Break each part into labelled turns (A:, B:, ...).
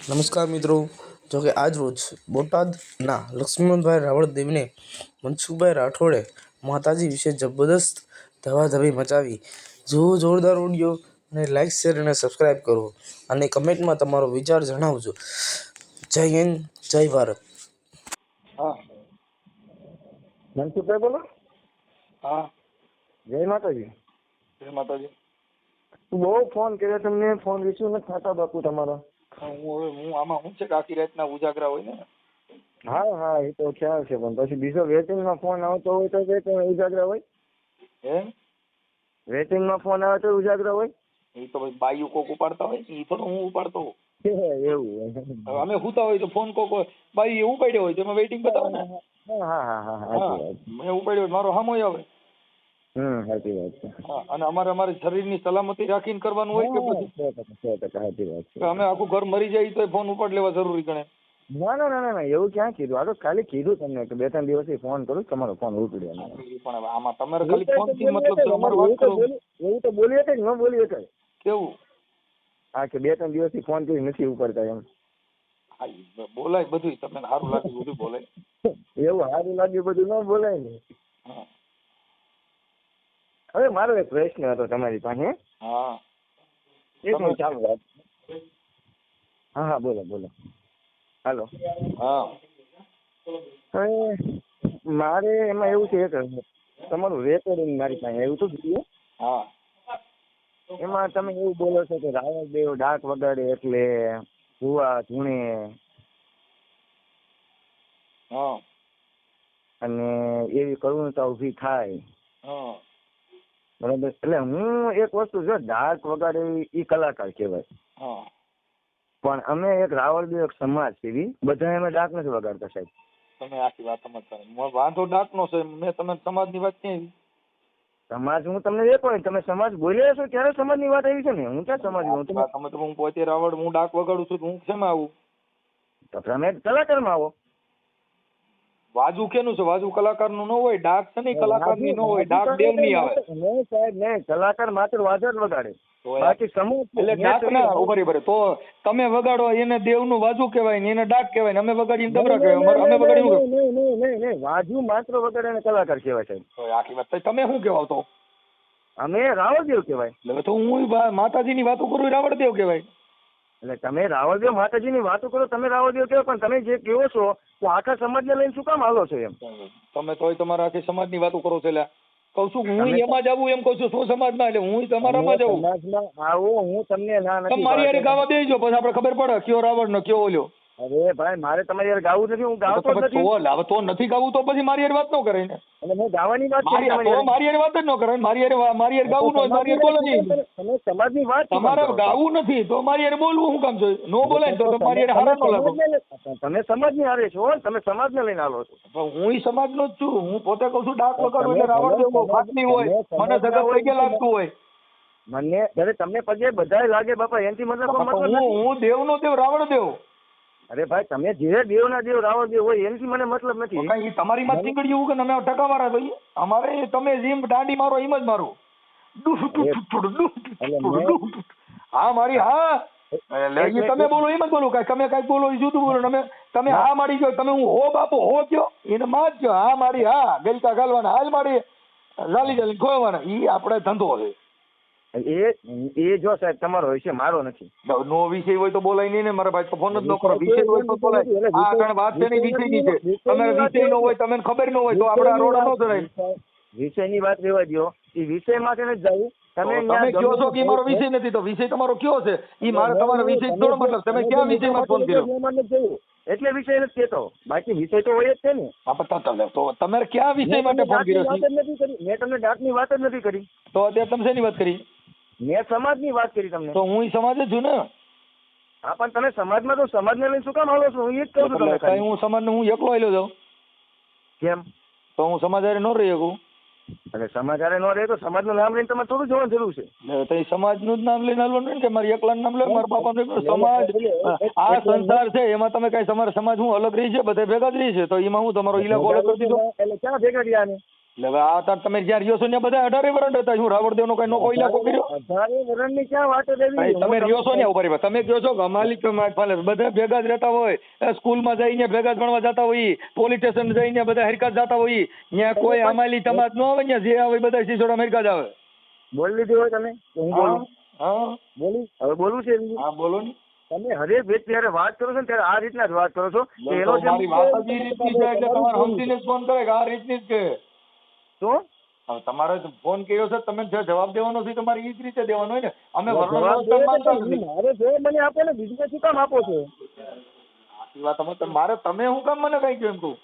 A: નમસ્કાર મિત્રો, જોકે આજ રોજ બોટાદના લક્ષ્મણભાઈ રાવળદેવને મનસુખભાઈ રાઠોડે માતાજી વિશે જબરદસ્ત ધવાધવી મચાવી. જુઓ જોરદાર ઓડિયો અને લાઈક, શેર અને સબસ્ક્રાઈબ કરો અને કમેન્ટમાં તમારો વિચાર જણાવજો. જય હિન્દ, જય ભારત.
B: હા
C: મનસુખભાઈ બોલો.
B: હા
C: જય માતાજી.
B: જય માતાજી.
C: બહુ ફોન કર્યો તમને, ફોન રિસીવ નથી થતા બાપુ તમારો.
B: હું આમાં શું છે કે આખી રાતના ઉજાગરા હોય ને.
C: હા હા, એ તો ખ્યાલ છે, પણ પછી બીજો વેટિંગમાં ફોન આવતો હોય તો કે ઉજાગરા હોય.
B: હે
C: વેટિંગમાં ફોન આવે તો ઉજાગરા હોય.
B: એ તો ભાઈ બાયું કોક ઉપાડતા હોય, એ થોડો હું ઉપાડતો હોઉં.
C: એવું
B: હવે અમે હુતા હોય તો ફોન કોક બાઈ ઉપાડ્યો હોય તો એમાં વેઇટિંગ બતાવે ને.
C: હા હા હા હા, સાચી વાત.
B: મેં ઉપાડ્યો હોય મારો હામો આવે.
C: સાચી વાત છે.
B: હા, અને અમારે શરીરની સલામતી રાખીને કરવાનું હોય કે પછી
C: 100% સાચી વાત છે.
B: અમે આખું ઘર મરી જાય તો ફોન ઉપાડ લેવા જરૂરી ગણે.
C: ના ના ના ના, એવું ક્યાં કીધું? આ તો ખાલી કીધું તમને કે 2-3 દિવસથી ફોન કરું, તમારો ફોન ઉપડ્યો નહીં.
B: પણ હવે આમાં તમારે ખાલી ફોન થી મતલબ છે, અમારે વાત કરો.
C: એવું તો બોલી શકે ને, ન બોલી શકે.
B: કેવું?
C: હા, કે 2-3 દિવસથી ફોન કરી નથી ઉપડતા એમ.
B: હા, બોલાય બધું, તમને સારું લાગે બધું બોલાય.
C: એવું સારું લાગ્યું બધું ન બોલાય ને.
B: હા
C: હવે મારો એક પ્રશ્ન હતો તમારી પાસે.
B: હા,
C: એક મિનિટ ચાલુ રાખ. હા હા, બોલો બોલો. હાલો.
B: હા
C: હવે મારે એમાં એવું છે કે તમારું રેકોર્ડિંગ મારી પાસે આવ્યું હતું વિડીયો.
B: હા
C: એમાં તમે એવું બોલો છો કે રાવળદેવ ડાક વગાડે એટલે ભૂવા ધૂણે
B: હા
C: અને એવી કરુણતા ઊભી થાય.
B: હા
C: બરાબર. એટલે હું એક વસ્તુ જો ડાક વગાડે એ કલાકાર કહેવાય,
B: હા
C: પણ અમે એક રાવળદેવ એક સમાજ છે, બધા અમે ડાક નથી વગાડતા સાહેબ.
B: તમે આખી વાત સમજતા વાંધો ડાકનો છે. મેં તમે સમાજની વાત ક્યાં આવી?
C: સમાજ હું તમને એ કહું, તમે સમાજ બોલ્યા છો ત્યારે સમાજની વાત આવી છે ને. હું ક્યાં સમાજ હું તમે
B: તમે તો હું પોતે રાવળ હું ડાક વગાડું છું, હું શેમાં આવું?
C: તો તમે કલાકારમાં આવો.
B: વાજુ કેનું છે? વાજુ કલાકારનું ન હોય, ડાક છે ને કલાકારની ન હોય, ડાક દેવની આવે.
C: નહીં સાહેબ નહીં, કલાકાર માત્ર વાજા જ વગાડે, બાકી સમૂહ
B: એટલે ડાક ના ઉભરી ભરે તો તમે વગાડો એને દેવનું વાજુ કહેવાય ને એને ડાક કહેવાય ને અમે વગાડીને દબરા કહેવાય. અમે વગાડીને
C: નહીં, વાજુ માત્ર વગાડે ને કલાકાર કહેવાય સાહેબ.
B: આખી વાત તમે શું કહેવાય? તો
C: અમે રાવળદેવ કહેવાય.
B: એટલે તો હું માતાજીની વાતો કરું રાવળદેવ કહેવાય.
C: એટલે તમે રાવળદેવ માતાજીની વાતો કરો, તમે રાવળદેવ કહેવાય, પણ તમે જે કહો છો તો આખા સમાજને લઈને શું કામ હાલો છો એમ?
B: તમે તોય તમારા આખી સમાજની વાતો કરો છો. એટલે કહું છું હું એમાં જ આવું એમ કહું છું. શું સમાજમાં? એટલે હું તમારામાં જ આવું.
C: સમાજમાં આવો હું તમને ના નથી.
B: મારી યાર ગાવા દેજો, પછી આપણે ખબર પડે કયો રાવણ ને કયો ઓલ્યો.
C: અરે ભાઈ, મારે તમારી યાર ગાવું નથી, હું ગાવતો જ નથી.
B: તો નથી ગાવું તો પછી મારી યાર વાત ન કરે ને.
C: અને મેં ગાવાની વાત કરી
B: મારી યાર વાત જ ન કરે. મારી યાર ગાવું ન હોય, મારી યાર બોલે નહીં.
C: તમે સમાજની વાત
B: તમારે ગાવું નથી તો મારી યાર બોલવું શું કામ છે? નો બોલાય તો મારી યાર હારા ન લાગો.
C: તમે સમાજની હારે છો, તમે સમાજને લઈને આવો છો.
B: હું સમાજનો જ છું. હું પોતે કહું છું ડાક વગાડું એટલે રાવણદેવ ફાટની હોય, મને જગત પગે લાગતું હોય.
C: મને ત્યારે તમને પગે બધાય લાગે બાપા, એનથી મતલબ
B: હું દેવનો દેવ રાવણદેવ.
C: અરે ભાઈ, તમે જે દેવના દેવ રાવણદેવ હોય એનથી મને મતલબ નથી.
B: તમારી માં તીકડી એવું કે અમે ટકાવાળા ભાઈ. અમારે તમે જેમ દાંડી મારો એમ જ મારો. હા મારી હા. તમે બોલો એમ જ બોલું, કઈ તમે કઈ બોલો એ જુદું બોલો. તમે હા મારી ગયો, તમે હું હો બાપુ હો કયો એને માં જ કયો. હા મારી હા ગલકા ગાલવાના, હાલ મારી લાલી જાલી ખોવાના. ઈ આપણે ધંધો છે.
C: એ જો સાહેબ તમારો વિષય મારો નથી.
B: નો વિષય હોય તો બોલાય નહીં ને મારા ભાઈ. ફોન જ ન કરો. વિષય હોય તો બોલાય. આ આગળ વાત છે ને વિષયની છે. તમારે વિષય નો હોય, તમને ખબર ન હોય તો આપણે આ રોડ ન ચડાય.
C: વિષયની વાત રહેવા દો. એ વિષયમાં છે ને જવું.
B: તમે કયો છો કે મારો વિષય નથી, તો વિષય તમારો કયો છે? ઈ મારે તમારો વિષય થોડો મતલબ. તમે ક્યાં વિષયમાં ફોન કર્યો?
C: એટલે વિષય નથી કેતો, બાકી વિષય તો હોય જ છે ને.
B: તો તમે ક્યાં વિષય માટે ફોન કર્યો છે?
C: મેં તમને ડાકની વાત જ નથી કરી.
B: તો અત્યારે તમે શેની વાત કરી?
C: મેં સમાજની વાત કરી તમને.
B: તો હું સમાજ જ છું ને.
C: હા, પણ તમે સમાજમાં તો સમાજને લઈને શું કામ હાલો છો? હું એ જ કહું છું તમને.
B: હું સમાજને હું એકલો આવેલો જાઉં.
C: કેમ?
B: તો હું સમાજ હારે ન રહી શકું.
C: અરે સમાજ હારે ન રહે તો સમાજનું નામ લઈને તમારે થોડું જવાનું જરૂર છે.
B: તો એ સમાજનું જ નામ લઈને હાલવાનું ને, કે મારી એકલાનું નામ લે, મારા બાપાનું. સમાજ આ સંસાર છે, એમાં તમે કઈ તમારા સમાજ હું અલગ રહી છે, બધા ભેગા જ રહી છે. તો એમાં હું તમારો ઇલાકો અલગ કરી દીધો.
C: એટલે ક્યાં ભેગા રહ્યા ને?
B: એટલે હવે આ તાર તમે જ્યાં રહ્યો છો ત્યાં બધા 18 વર્ષ હતા. શું રાવણદેવનો કઈ નોખો ઇલાકો કર્યો?
C: 18 વર્ષની ક્યાં વાતો દેવી?
B: ભાઈ, તમે રહ્યો છો ને ઉપર, તમે કહો છો કે અમાલી બધા ભેગા જ રહેતા હોય, સ્કૂલમાં જઈને ભેગા જ ભણવા જતા હોય, પોલીસ સ્ટેશન જઈને બધા હરકા જ જતા હોય, ત્યાં કોઈ અમાલી સમાજ ન આવે, ત્યાં જે આવે બધા સિસોડા હરકા જ આવે.
C: બોલી લીધી હોય તમે તો હું બોલું?
B: હા
C: બોલી હવે બોલું છે એમ?
B: હા બોલો ને.
C: તમે હરેક વ્યક્તિ જ્યારે વાત કરો છો ને ત્યારે આ રીતના જ વાત કરો છો કે
B: તો
C: એનો જે
B: મારી વાત જ એ રીતની છે એટલે તમારે સમજીને જ ફોન કરે કે આ રીતની જ છે.
C: તો
B: હવે તમારે તો ફોન કર્યો છે, તમે જે જવાબ દેવાનો છે તમારે એ જ રીતે દેવાનો હોય ને. અમે વર્ણન
C: જવાબ
B: વ્યવસ્થા
C: દેવો
B: માનતા
C: તો
B: નથી.
C: મારે જવાબ મને આપો ને, બીજું શું કામ આપો છો?
B: આટલી વાત મારે તમે હું કામ મને કઈ કહ્યું એમ કહું?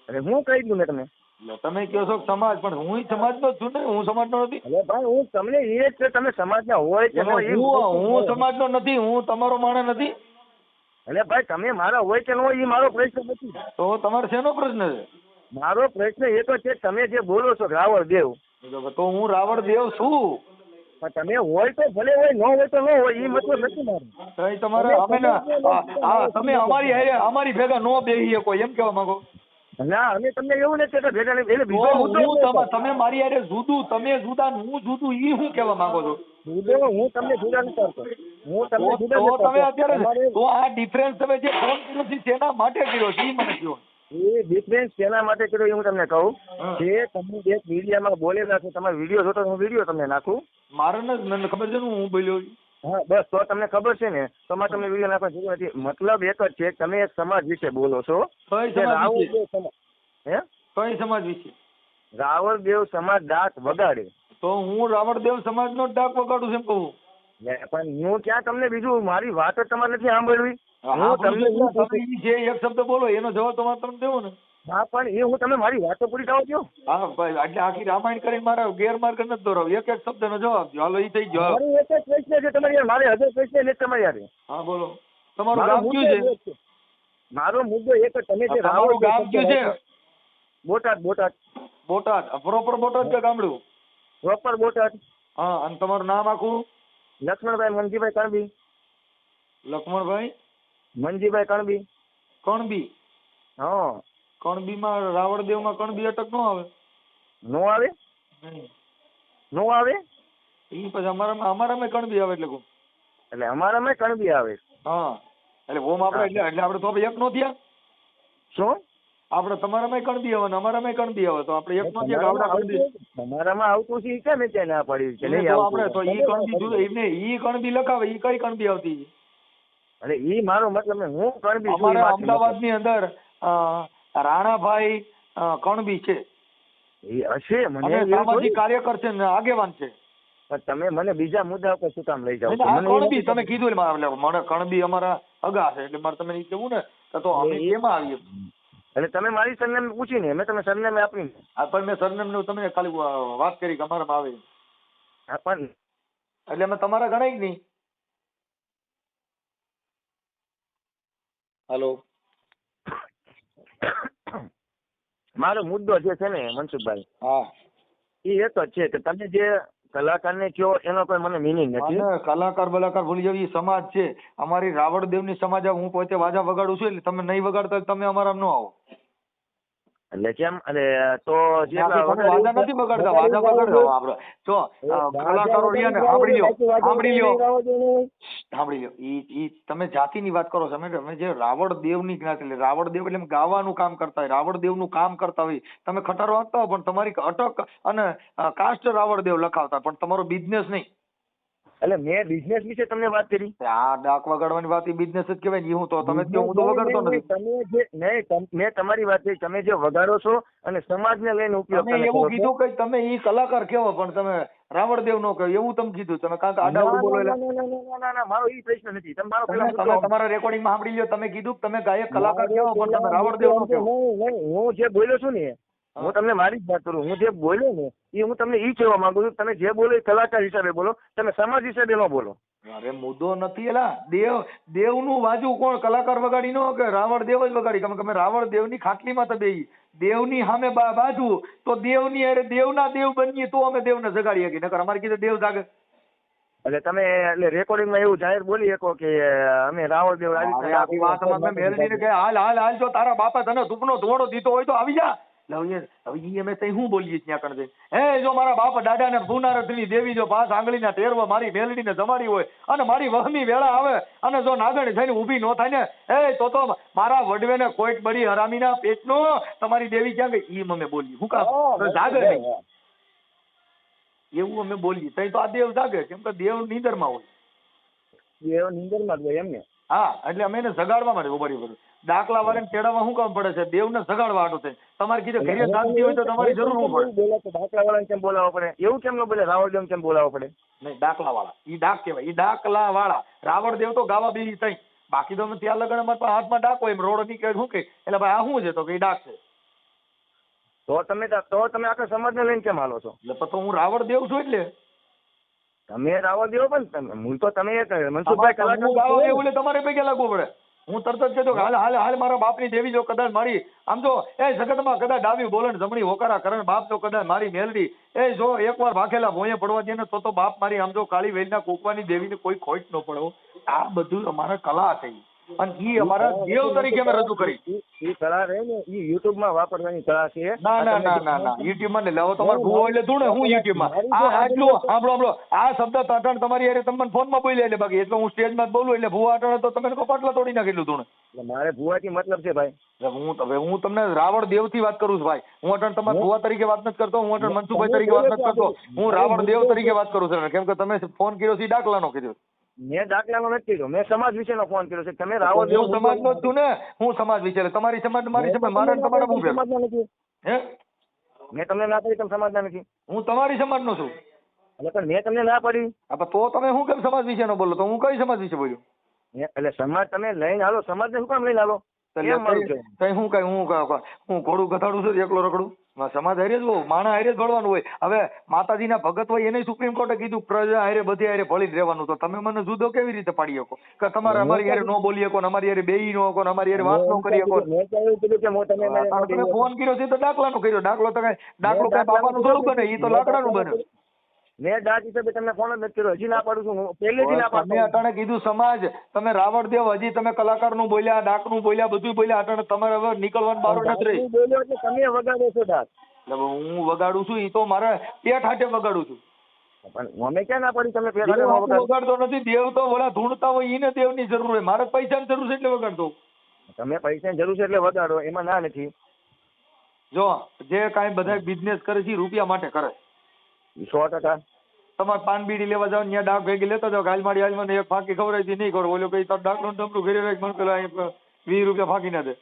C: અરે હું કહી દઉં ને તમે?
B: એટલે તમે કહો છો કે સમાજ, પણ હું સમાજનો જ છું ને, હું સમાજનો નથી.
C: અરે ભાઈ હું તમને એ જ છે, તમે સમાજના હોય કે ન હોય એ
B: હું સમાજનો નથી, હું તમારો માણસ નથી.
C: અરે ભાઈ તમે મારા હોય કે ન હોય એ મારો પ્રશ્ન નથી.
B: તો તમારે શેનો પ્રશ્ન છે?
C: મારો પ્રશ્ન એ તો છે તમે જે બોલો છો રાવણ દેવ,
B: તો હું રાવણ દેવ છું.
C: પણ તમે હોય તો ભલે હોય, ન હોય તો ન હોય, એ મતલબ નથી મારો.
B: તો એ તમારે અમે તમે અમારી ભેગા નો બેસી શકો એમ કહેવા માંગો?
C: ના અમે તમને એવું નથી કહેતા ભેગા નહીં. એટલે
B: તો
C: બીજો મુદ્દો
B: હું
C: શું છે?
B: તમે મારી હારે જુદું, તમે જુદા ને હું જુદું, ઈ હું કહેવા માંગો છો?
C: મુદ્દો હું તમને જુદા નથી કરતો. હું તમને જુદા
B: તો
C: નથી
B: તમે
C: કરતો.
B: અત્યારે
C: તમારે
B: તો આ ડિફરન્સ તમે જે ફોન કર્યો છે તેના માટે કર્યો છે, ઈ મને કહો.
C: એ ડિફરન્સ શેના માટે કર્યો એ હું તમને કહું.
B: હા.
C: કે તમે એક મીડિયામાં બોલેલા છો, તમારો વિડીયો જોતો હું વિડીયો તમને નાખું.
B: મારે મને ખબર છે ને હું બોલ્યો.
C: હા બસ તો તમને ખબર છે ને, તમારે તમને વિડીયો નાખવાની જરૂર નથી. મતલબ એક જ છે, તમે એક સમાજ વિશે બોલો છો.
B: કઈ
C: કે
B: સમાજ
C: રાવણ
B: વિશે?
C: દેવ સમાજ, હે
B: કઈ સમાજ વિશે?
C: રાવણ દેવ સમાજ ડાક વગાડે.
B: તો હું રાવણદેવ સમાજનો જ ડાક વગાડું છું એમ કહું?
C: પણ હું ક્યાં તમને બીજું મારી વાત જ તમારે નથી સાંભળવી. હું તમને
B: તમે ઈ જે એક શબ્દ બોલો એનો જવાબ તમારે તમે દેવો ને.
C: હા પણ એ હું તમે મારી વાતો પૂરી થાવ દો.
B: હા ભાઈ, એટલે આખી રામાયણ કરીને મારા ગેરમાર્ગ નથી દોરાવ. એક એક શબ્દનો જવાબ દો. હાલો, ઈ થઈ ગયો.
C: મારું એક જ પ્રશ્ન છે તમારી યાર, મારે હજાર પ્રશ્ન નથી તમારી યાર.
B: હા બોલો. તમારું
C: મારો
B: ગામ
C: મુદ્દો
B: કયું
C: એક
B: છે?
C: છે. મારો મુદ્દો એક જ, તમે જે
B: તમારું ગામ કયું છે?
C: બોટાદ. બોટાદ
B: બોટાદ. પ્રોપર બોટાદ કે ગામડું?
C: પ્રોપર બોટાદ.
B: હા, અને તમારું નામ આખું?
C: લક્ષ્મણભાઈ મનજીભાઈ કણબી.
B: લક્ષ્મણભાઈ
C: મનજીભાઈ કણબી.
B: કણબી.
C: હા.
B: કણબીમાં રાવણદેવમાં કણબી અટક નો આવે?
C: નો આવે?
B: નહીં.
C: નો આવે
B: ઈ પછી અમારામાં કણબી આવે એટલે કહું.
C: એટલે અમારામાં કણબી આવે.
B: હા, એટલે ઓમ આપણે એટલે આપણે તો એક નો થયા.
C: શું?
B: આપણે તમારામાં કણબી આવે ને અમારામાં કણબી આવે, તો આપણે એક નો થયા કે આપણે કણબી?
C: તમારામાં આવતું છે ઈ કેમ ત્યાં ના પડી કે નહીં
B: તો
C: આવતું?
B: આપણે તો ઈ કણબી જુદું, એમને ઈ કણબી લખાવે, ઈ કઈ કણબી આવતી?
C: અરે ઈ મારો મતલબ નહીં, હું કણબી છું.
B: અમારે
C: ઈ વાત
B: અમદાવાદની અંદર રાણાભાઈ કણબી છે.
C: એ હશે મને
B: અમે
C: એવું
B: સામાજિક
C: થોડી.
B: કાર્યકર છે ને આગેવાન છે.
C: પણ તમે મને બીજા મુદ્દા ઉપર શું કામ લઈ જાઓ છો?
B: આ
C: મને એવું
B: કણબી
C: નથી
B: તમે કીધું એટલે મને કણબી અમારા અગા છે એટલે મારે તમે ઈ કેવું ને તો અમે કેમાં આવીએ?
C: એટલે તમે મારી સરનેમ પૂછીને મેં તમે સરનેમ આપીને.
B: આ પણ મેં સરનેમ નું તમને ખાલી વાત કરી કે અમારામાં આવે
C: હા પણ
B: એટલે અમે તમારા ગણાય જ નહીં. હાલો,
C: મારો મુદ્દો જે છે ને મનસુખભાઈ,
B: હા,
C: એ એક જ છે કે તમે જે કલાકારને કહો એનો કોઈ મને મિનિંગ નથી.
B: અને કલાકાર બલાકાર ભૂલી જાવ, ઈ સમાજ છે અમારી રાવણદેવની સમાજ. હું પોતે વાજા વગાડું છું એટલે તમે નહીં વગાડતા તમે અમારા ન આવો.
C: એટલે કેમ? અને તો
B: વાજા નથી બગાડતા, વાજા બગાડતા આપણે જો કલાકારો રહ્યા ને. સાંભળી લ્યો, સાંભળી લ્યો, સાંભળી લ્યો. ઈ તમે જાતિની વાત કરો છો. અમે જે રાવણદેવની જ્ઞાતિ, એટલે રાવણદેવ એટલે ગાવાનું કામ કરતા હોય, રાવણદેવનું કામ કરતા હોય. તમે ખટારો વાંચતા હો પણ તમારી અટક અને કાસ્ટ રાવણદેવ લખાવતા, પણ તમારો બિઝનેસ નહીં.
C: એટલે મેં બિઝનેસ વિશે તમને વાત કરી.
B: આ ડાક વગાડવાની વાત એ બિઝનેસ જ કહેવાય ને. હું તો તમે જ કહો, હું તો વગાડતો નથી.
C: તમે જે નહીં, મેં તમારી વાત કરી, તમે જે વગાડો છો અને સમાજને લઈને ઉપયોગ
B: તમે
C: કરો
B: એવું
C: છો.
B: કીધું કે તમે ઈ કલાકાર કેવો પણ તમે રાવણદેવ નો કહો એવું તમે કીધું. તમે કાંક આડાવડું બોલો એટલે
C: ના, મારો ઈ પ્રશ્ન નથી. તમે મારો
B: તમે તમારા રેકોર્ડિંગમાં સાંભળી લો. તમે કીધું તમે ગાયક કલાકાર કેવો પણ તમે રાવણદેવ નો કહો.
C: નહીં, હું જે બોલ્યો છું ને, હું તમને મારી જ વાત કરું. હું જે બોલ્યો ને એ હું તમને ઈ કહેવા માંગુ છું. તમે જે બોલો એ કલાકાર હિસાબે બોલો, તમે સમાજ હિસાબે ન બોલો.
B: અરે મુદ્દો નથી. એલા દેવનું વાજુ કોણ કલાકાર વગાડી નો કે રાવણદેવ જ વગાડી? તમે રાવણદેવની ખાટલીમાં તો બેહી દેવની સામે બાજુ તો દેવની અરે દેવના દેવ બનીએ તો અમે દેવને જગાડી શકીએ. નકર અમારે કીધું દેવ જાગે.
C: એટલે તમે એટલે રેકોર્ડિંગમાં એવું જાહેર બોલી શકો કે અમે રાવણદેવ
B: આખી વાત અમે મેલડીને કહે હાલ હાલ હાલ, જો તારા બાપા તને ધૂપનો ધોળો દીધો હોય તો આવી જા. હવે ઈ અમે તઈ શું બોલીએ ત્યાં કણ જઈને? હે જો મારા બાપ દાદા ને ભૂનારથની દેવી જો 5 આંગળીના ટેરવા મારી મેલડીને જમાડી હોય અને મારી વહમી વેળા આવે અને જો નાગણી થઈને ઊભી ન થાય ને તો મારા વડવેને કોઈટ બળી હરામીના પેટનો તમારી દેવી ક્યાં ગઈ? ઈ અમે બોલીએ. શું કામ જાગે નહીં એવું અમે બોલીએ. તઈ તો આ દેવ જાગે, કેમ કે દેવ નીંદરમાં હોય.
C: એ નિંદરમાં જ હોય એમને.
B: હા, એટલે અમે એને જગાડવા માટે ઉભારી પડે. દાખલા વાળાને તેડાવવા શું કામ પડે છે? દેવને જગાડવા હાટું થાય. તમારે કીધું ઘરે શાંતિ હોય તો તમારી જરૂર શું પડે?
C: બોલે તો દાખલા વાળાને કેમ બોલાવવા પડે? એવું કેમ ન બોલે? રાવળદેવ કેમ બોલાવવા પડે?
B: નહીં, ડાકલા વાળા ઈ ડાક કહેવાય. ઈ ડાકલા વાળા. રાવણ દેવ તો ગાવા બી તઈ. બાકી તો અમે ત્યાં લગન અમારા હાથમાં ડાક હોય, એમ રોડ નીકળે શું કે એટલે ભાઈ આ શું છે? તો કે ઈ ડાક છે.
C: તો તમે આખા સમાજને લઈને કેમ હાલો છો?
B: એટલે પછી હું રાવણ દેવ છું. એટલે
C: તમે રાવળદેવ પણ મૂળ તો તમે મનસુખભાઈ
B: હું ગાવા
C: કલાકાર
B: દેવ એટલે તમારે પૈકી લાગવું પડે. હું તરત જ કહેતો કે હાલ હાલ હાલ મારા બાપની દેવી જો કદાચ મારી આમ જો જગતમાં કદાચ ડાબી બોલે ને જમણી હોકારા કરે ને બાપ જો કદાચ મારી મેલડી જો એકવાર ભાખેલા ભોંયે પડવા દે ને તો બાપ મારી આમ જો કાળી વેલના કોકવાની દેવીને કોઈ ખોટ ન પડો. આ બધું અમારા કલા છે અને ઈ અમારા દેવ તરીકે અમે રજૂ કરી.
C: ઈ કળા રહે ને ઈ યુટ્યુબ માં વાપરવાની કળા છે.
B: ના યુટ્યુબ માં લાવો તમારે ભૂવો એટલે તું ને હું યુટ્યુબ માં આટલું સાંભળો આ શબ્દ તાટણ તમારી યારે તમને ફોન માં બોલ્યા એટલે બાકી એટલે હું સ્ટેજ માં બોલું એટલે ભૂવા અટાણે તો તમે કપાટલા તોડી નાખેલું તું ને.
C: મારે ભૂવાથી મતલબ છે ભાઈ.
B: હું તમને રાવણ દેવ થી વાત કરું છું ભાઈ. હું અટણ તમારા ભૂવા તરીકે વાત નથી કરતો, હું અટણ મનસુખભાઈ તરીકે વાત નથી કરતો, હું રાવણ દેવ તરીકે વાત કરું છું. કેમ કે તમે ફોન કર્યો છે દાખલાનો કર્યો.
C: મેં દાખલાનો નથી કર્યો, મેં સમાજ વિશેનો ફોન કર્યો છે. તમે રાવળ દેવ
B: સમાજ નો જ છું ને. હું સમાજ વિશે તમારી સમાજ મારી સમાજ મારા તમારા હું
C: સમાજના નથી.
B: હે
C: મેં તમને ના પાડી તમે સમાજના નથી.
B: હું તમારી સમાજ નો છું.
C: એટલે પણ મેં તમને ના પાડી.
B: તો તમે શું કેમ સમાજ વિશે નો બોલો? તો હું કઈ સમાજ વિશે બોલ્યો?
C: એટલે સમાજ તમે લઈને હાલો, સમાજને શું કામ લઈને હાલો?
B: હું ઘોડું ગધાડું છું એકલો રખડું? સમાજ હારે જ હોય, માણા હારે જ ભળવાનું હોય. હવે માતાજીના ભગત હોય એને સુપ્રીમ કોર્ટે કીધું પ્રજા હારે બધી હારે ભળી જ રહેવાનું. તો તમે મને જુદો કેવી રીતે પાડી શકો કે તમારે અમારી હારે ન બોલી શકો, અમારી હારે બેહી ન શકો, અમારી હારે વાત ન કરી શકો? તમે ફોન કર્યો છે તો દાખલાનો કર્યો. દાખલો કઈ બાપાનું થોડું બને, એ તો લાકડાનું બને.
C: મેં દાંત હિસાબે તમને ફોન જ નથી કર્યો. હજી ના પાડું છું, હું પહેલેથી ના પાડું.
B: તમે અટાણે કીધું સમાજ, તમે રાવણ દેવ, હજી તમે કલાકારનું બોલ્યા, ડાકનું બોલ્યા, બધું બોલ્યા. અટાણે તમારે હવે નીકળવાનું બારો નથી રહી.
C: બોલ્યો એટલે તમે વગાડો છો દાંત.
B: હું વગાડું છું એ તો મારે પેટ હાટે વગાડું છું.
C: પણ અમે ક્યાં ના પાડી તમે પેટ હાટે
B: વગાડતો નથી. દેવ તો વડા ધૂણતા હોય એને દેવની જરૂર હોય, મારે પૈસાની જરૂર છે એટલે વગાડતો.
C: તમે પૈસાની જરૂર છે એટલે વગાડો, એમાં ના નથી.
B: જો જે કાંઈ બધા બિઝનેસ કરે છે રૂપિયા માટે કરે.
C: 100%.
B: તમારે પાન બીડી લેવા જાવ ત્યાં ડાક ભેગી લેતા જાવ, હાલમાડી હાલમાં એક ફાંકી ખવડાવી નહીં કરો. ઓલો કઈ તાર ડાકનું ડમરું ઘરે રાખ, મને પેલા 20 રૂપિયા ફાંકી ના દે.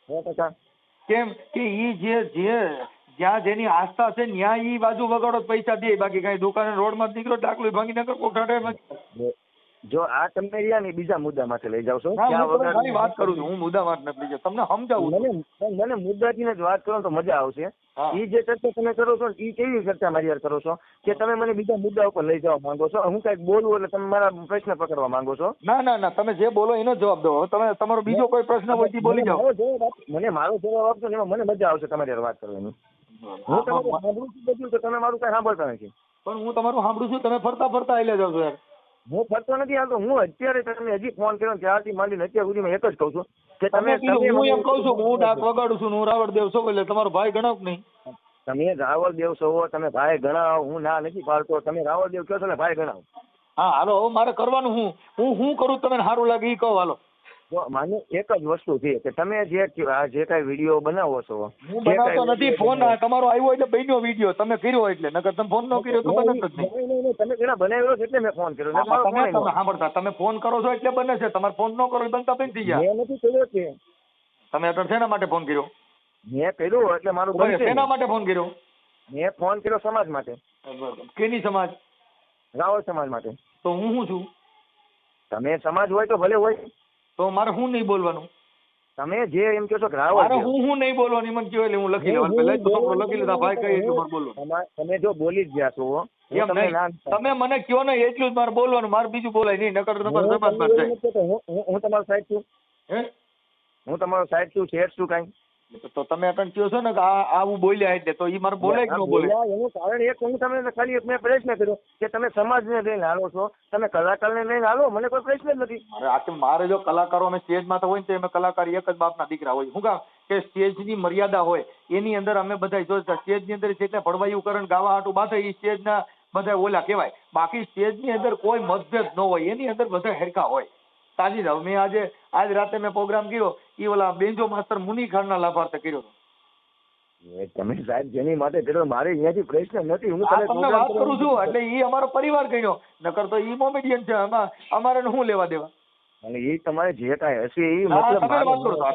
C: 100%.
B: કેમ કે ઈ જ્યાં જેની આસ્થા છે ત્યાં ઈ બાજુ વગાડો પૈસા દે. બાકી કઈ દુકાને રોડ માં નીકળો ડાકલું ભાંગી નાખો કોઠાડે.
C: જો આ તમે રહ્યા ને બીજા મુદ્દા માટે લઈ જાવ છો.
B: વાત કરું છું હું, મુદ્દા વાત નથી લઈ તમને સમજાવું.
C: મને મુદ્દાથી જ વાત કરો તો મજા આવશે. ઈ જે ચર્ચા તમે કરો છો ઈ કેવી ચર્ચા મારી યાર કરો છો કે તમે મને બીજા મુદ્દા ઉપર લઈ જવા માંગો છો? હું કઈક બોલું એટલે તમે મારા પ્રશ્ન પકડવા માંગો છો?
B: ના તમે જે બોલો એનો જવાબ દો. તમે તમારો બીજો કોઈ પ્રશ્ન હોય બોલી જાઓ.
C: મને મારો જવાબ આપશો ને એમાં મને મજા આવશે તમારી વાત કરવાની. હું તમારું સાંભળું છું બધું તો તમે મારું કઈ સાંભળતા નથી.
B: પણ હું તમારું સાંભળું છું, તમે ફરતા હાલ્યા જાવ છો યાર.
C: હું ફરતો નથી હાલતો. હું અત્યારે તમે હજી ફોન કર્યો ત્યારથી માંડીને અત્યાર સુધી એક જ કહું છું કે તમે
B: હું એમ કહું છું હું ડાક વગાડું છું, હું રાવણ દેવ છું એટલે તમારો ભાઈ ગણાવ નહીં.
C: તમે રાવળ દેવ છો, તમે ભાઈ ગણાવો. હું ના નથી પાડતો. તમે રાવળ દેવ કહો છો ને ભાઈ ગણાવો.
B: હા હાલો, હવે મારે કરવાનું હું કરું તમને સારું લાગે એ કહો. હાલો,
C: માને એક જ વસ્તુ છે કે તમે જે કઈ વિડીયો બનાવો છો,
B: હું બનાવતો નથી. ફોન તમારો આવ્યો એટલે બન્યો વિડીયો, તમે કર્યો એટલે. નકર તમે ફોન ન કર્યો તો બનતો જ નહીં.
C: નહીં તમે પેલા બનાવ્યો છે એટલે મેં ફોન કર્યો.
B: સાંભળતા તમે ફોન કરો છો એટલે બને છે, તમારે ફોન ન કરો બનતા બંધ થઈ ગયા.
C: મેં નથી કર્યો છે.
B: તમે અત્યારે શેના માટે ફોન કર્યો?
C: મેં કર્યો એટલે મારું બનશે.
B: શેના માટે ફોન કર્યો?
C: મેં ફોન કર્યો સમાજ માટે.
B: કેની સમાજ?
C: રાવળ સમાજ માટે.
B: તો હું શું છું?
C: તમે સમાજ હોય તો ભલે હોય,
B: તો મારે હું નહીં બોલવાનું?
C: તમે જે એમ કહો છો કે રાવળ,
B: મારે હું નહીં બોલવાની મને કહ્યું એટલે હું લખી લેવાનું. પહેલા તો છોકરો લખી લીધા ભાઈ કઈ એટલું મારે બોલવાનું.
C: તમે જો બોલી જ ગયા છો
B: તમે મને કયો ને એટલું જ મારે બોલવાનું, મારે બીજું બોલાય નહીં. નકર તમારે સમાજ પર જાય.
C: હું તમારો સાઈડ છું.
B: હે?
C: હું તમારો સાઈડ છું, શેર છું કઈ?
B: તો તમે અટણ કહો છો ને કે આ આવું બોલ્યા એટલે તો ઈ મારે બોલે કે ન બોલે?
C: એનું કારણ એક હું તમને ખાલી મેં પ્રશ્ન કર્યો કે તમે સમાજને લઈને હાલો છો, તમે કલાકારને લઈને હાલો, મને કોઈ પ્રશ્ન જ નથી.
B: મારે જો કલાકારો અમે સ્ટેજમાં તો હોય ને તો અમે કલાકાર એક જ બાપના દીકરા હોય. શું કામ કે સ્ટેજની મર્યાદા હોય એની અંદર અમે બધા જો સ્ટેજની અંદર જેટલા ભડવાયું કરણ ગાવા હાટું બાંધે એ સ્ટેજના બધા ઓલા કહેવાય. બાકી સ્ટેજની અંદર કોઈ મતભેદ ન હોય, એની અંદર બધા હેરકા હોય. તાજી જાવ મેં આજ રાતે મેં પ્રોગ્રામ કર્યો એ ઓલા બેન્જો માસ્ટર મુની ખાનના લાભાર્થે કર્યો હતો.
C: તમે સાહેબ જેની માટે કર્યો મારે અહીંયાથી પ્રશ્ન નથી. હું
B: તમને વાત કરું છું એટલે ઈ અમારો પરિવાર ગણ્યો, નકર તો ઈ કોમેડિયન છે. અમારે શું લેવા દેવા?
C: અને એ તમારે જે કાંઈ હશે એ
B: તમે
C: મતલબ
B: વાત કરો છો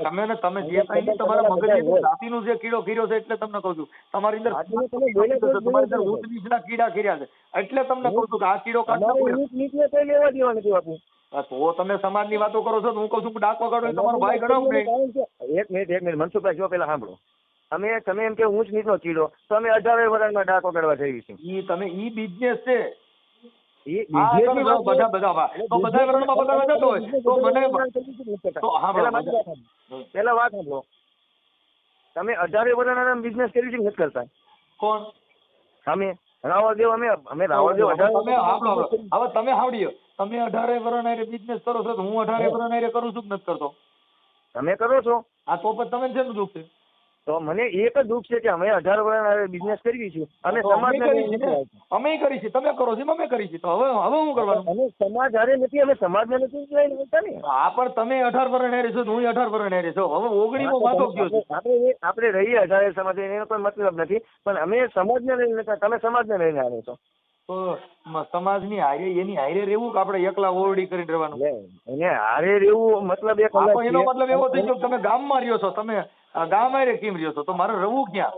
B: તમે જે કાંઈ તમારા મગજની જાતિનું જે કીડો કર્યો છે એટલે તમને કહું છું તમારી અંદર તમારી અંદર ઊંચ નીચના કીડા કર્યા છે એટલે તમને કહું છું કે આ કીડો કાઢો.
C: લેવા દેવા નથી બાપુ.
B: તો તમે સમાજની વાતો કરો છો, હું કહું છું ડાક વગાડો તમારો ભાઈ ગણાવું નહીં.
C: એક મિનિટ મનસુખભાઈ જો પેલા સાંભળો. તમે એમ કે ઊંચ નીચનો ચીડો તો અમે 18 વર્ષમાં ડાક વગાડવા જઈએ છીએ.
B: ઈ તમે ઈ બિઝનેસ છે.
C: પેલા વાત સાંભળો. તમે 18 વર્ષના બિઝનેસ કરી છે નથી કરતા?
B: કોણ?
C: અમે રાવળદેવ અમે રાવળદેવ 18
B: હવે તમે સાંભળ્યો તમે 18 વર્ષના બિઝનેસ કરો છો તો હું 18 વર્ષના કરું છું કે નથી કરતો?
C: તમે કરો છો.
B: આ તો પછી તમે શેનું દુઃખ છે?
C: તો મને એક જ દુઃખ છે કે અમે 18 વર્ષના બિઝનેસ કરી છીએ અને
B: અમે કરી છે, તમે કરો છો, અમે કરી છે, તો હવે શું કરવાનું?
C: અમે સમાજ હારે નથી, અમે સમાજને નથી જોતા ને.
B: હા પણ તમે 18 વર્ષના રહેશો હું 18 વર્ષના રહેશો. હવે 19મો વાતો ગયો છે.
C: આપણે રહીએ 18 સમાજ એનો કોઈ મતલબ નથી, પણ અમે સમાજને લઈને તમે સમાજને લઈને આવ્યો છો.
B: તો સમાજની હારે એની હારે રહેવું કે આપણે એકલા ઓરડી કરીને રહેવાનું?
C: એને હારે રહેવું મતલબ એક
B: એનો મતલબ એવો થઈ ગયો તમે ગામમાં રહ્યો છો, તમે ગામ હારે કેમ રહ્યો છો? તો મારે રહેવું ક્યાં?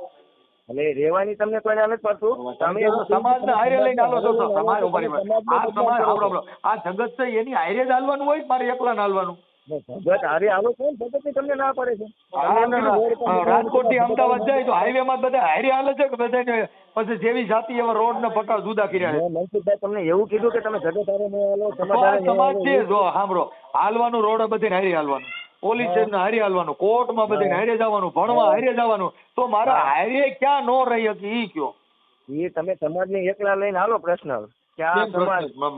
C: એટલે રહેવાની તમને કોઈ નથી પડતું.
B: તમે સમાજને હારે લઈને હાલો છો. સમાજ આ સમાજ આ જગત છે એની હારે જ હાલવાનું હોય, મારે એકલા ને હાલવાનું?
C: જગત હારે હાલો છો જગત તમને ના પડે છે.
B: રાજકોટ થી અમદાવાદ જાય તો હાઈવે માં બધા હારે હાલે છે કે બધા પછી જેવી જાતિ એવા રોડ ને પટ્ટા જુદા કર્યા છે?
C: મનસુખભાઈ તમને એવું કીધું કે તમે જગત હારે ન હાલો,
B: સમાજ છે. જો સાંભળો, હાલવાનું રોડ બધે હારે હાલવાનું, પોલીસ સ્ટેશન હારે હાલવાનું, કોર્ટમાં બધે હારે જવાનું, ભણવા હારે જવાનું, તો મારે હારે ક્યાં નો રહી હતી ઈ કયો?
C: એ તમે સમાજને એકલા લઈને હાલો પર્સનલ.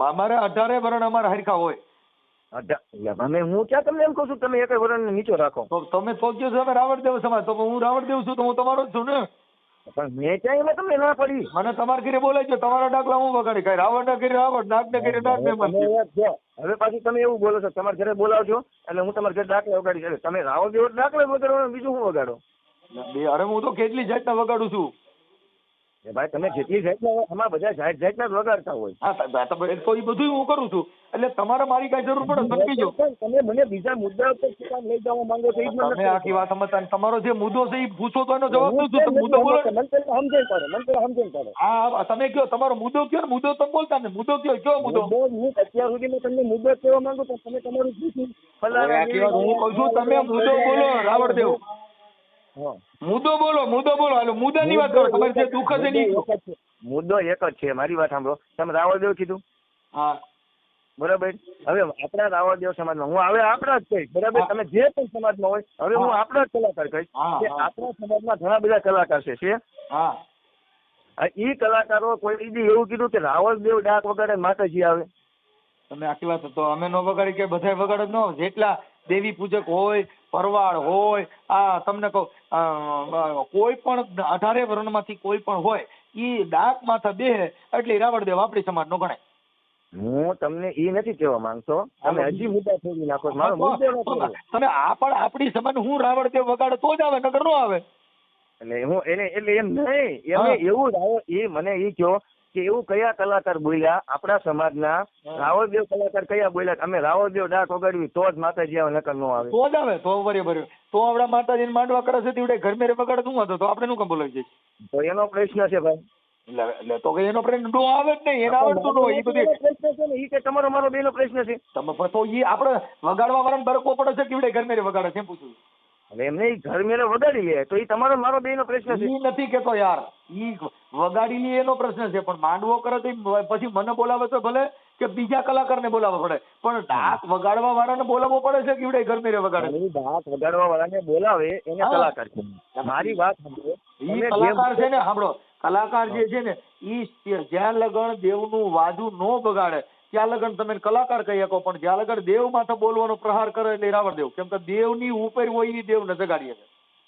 B: અમારે 18 વર્ષ અમારે હરખા હોય.
C: અમે હું ક્યાં તમને એમ કહું છું તમે એક વર્ષ નીચો રાખો?
B: તો તમે તો કહો છો અમે રાવણદેવ સમાજ, તો હું રાવણદેવ છું તો હું તમારો જ છું ને.
C: પણ મેં ક્યાં એમાં તમને ના પડી?
B: મને તમારા ઘરે બોલાય છે, તમારા ડાકલા હું વગાડી, કઈ રાવણ ના ઘરે રાવણ, નાગ ના ઘરે નાગ ને.
C: હવે પાછું તમે એવું બોલો છો તમારા ઘરે બોલાવજો એટલે હું તમારા ઘરે દાખલા વગાડી. તમે રાવણદેવ દાખલા વગાડો, બીજું શું વગાડો?
B: અરે હું તો કેટલી જાતના વગાડું છું.
C: ભાઈ તમે જેટલી જાતના અમારા બધા જાતના જ વગાડતા હોય.
B: હા તો એ બધું હું કરું છું એટલે તમારે મારી કઈ જરૂર પડે સમજી જાઓ.
C: તમે મને બીજા મુદ્દા ઉપર શું કામ લઈ જવા માંગો છો?
B: તમે આખી વાત સમજતા, તમારો જે મુદ્દો છે એ પૂછો તો એનો જવાબ શું છે? મુદ્દો બોલો.
C: મને સમજણ પડે.
B: હા તમે કયો તમારો મુદ્દો કયો ને, મુદ્દો તમે બોલતા ને, મુદ્દો કયો મુદ્દો?
C: હું અત્યાર સુધી તમને મુદ્દો કહેવા માંગુ તો તમે તમારું પૂછ્યું.
B: હું કહું છું તમે મુદ્દો બોલો રાવણદેવ. મુદ્દો બોલો હાલો મુદ્દાની વાત કરો. તમારી જે દુઃખ છે નહીં,
C: મુદ્દો એક જ છે. મારી વાત સાંભળો. તમે રાવણદેવ કીધું,
B: હા
C: બરાબર. હવે આપણા રાવણદેવ સમાજમાં હું હવે આપણા જ કહીશ, બરાબર. તમે જે પણ સમાજમાં હોય હવે હું આપણા જ કલાકાર કહીશ કે આપણા સમાજમાં ઘણા બધા કલાકાર છે.
B: હા
C: ઈ કલાકારો કોઈ દી એવું કીધું કે રાવણદેવ ડાક વગાડે માતાજી આવે?
B: તમે આખી વાત તો અમે નો વગાડી કે બધા વગાડે ન હોય. જેટલા દેવી પૂજક હોય, પરવાળ હોય, આ તમને કહું કોઈ પણ 18 વર્ણમાંથી કોઈ પણ હોય ઈ ડાક માથા બેહે એટલે રાવણદેવ આપણી સમાજ નો ગણાય.
C: હું તમને ઈ નથી કહેવા માંગતો, તમે હજી મુદ્દા છોડી નાખો. મારો મુદ્દો નથી.
B: તમે આ પણ આપણી સમાજ હું રાવણદેવ વગાડે તો જ આવે, નગર નો આવે.
C: એટલે હું એને એટલે એમ નહીં, એમ એવું એ મને ઈ કહો કે એવું કયા કલાકાર બોલ્યા આપણા સમાજના? રાવણદેવ કલાકાર કયા બોલ્યા અમે રાવણદેવ ડાક વગાડવી તો જ માતાજી આવે, નકર નો આવે?
B: તો જ આવે. તો બરાબર તો આપડા માતાજી માંડવા કરે છે તેવડે ઘર મેરે વગાડે શું હતો? તો આપણે શું કામ બોલાવી જઈએ?
C: તો એનો પ્રશ્ન છે ભાઈ.
B: એટલે તો એનો પ્રશ્ન નો આવે જ નહીં, એને આવડતું ન હોય. એ બધી
C: પ્રશ્ન છે ને ઈ કે તમારો મારો બેનો પ્રશ્ન છે.
B: તમે તો ઈ આપણે વગાડવા વાળાને બરકો પડે છે કેવડે ઘર મેરે વગાડે છે એમ પૂછું?
C: હવે એમ નહીં, ઘર મેરે વગાડી લે તો ઈ તમારો મારો બેનો પ્રશ્ન છે.
B: ઈ નથી કેતો યાર, ઈ વગાડી લે એનો પ્રશ્ન છે, પણ માંડવો કરે તો પછી મને બોલાવે તો ભલે કે બીજા કલાકારને બોલાવવા પડે, પણ ઢાક વગાડવા વાળાને બોલાવવો પડે છે કે ઈવડે ગરમી રે વગાડે?
C: ડાક વગાડવા વાળાને બોલાવે એને કલાકાર કહેવાય. મારી વાત સાંભળો.
B: ઈ
C: તમે
B: કલાકાર
C: જેમ
B: છે ને, સાંભળો, કલાકાર જે છે ને ઈ જ્યાં લગન દેવનું વાજુ નો બગાડે ત્યાં લગન તમે કલાકાર કહી શકો, પણ જ્યાં લગન દેવ માથે બોલવાનો પ્રહાર કરે એટલે રાવણ દેવ, કેમ કે દેવની ઉપર હોય એ દેવને જગાડીએ છે.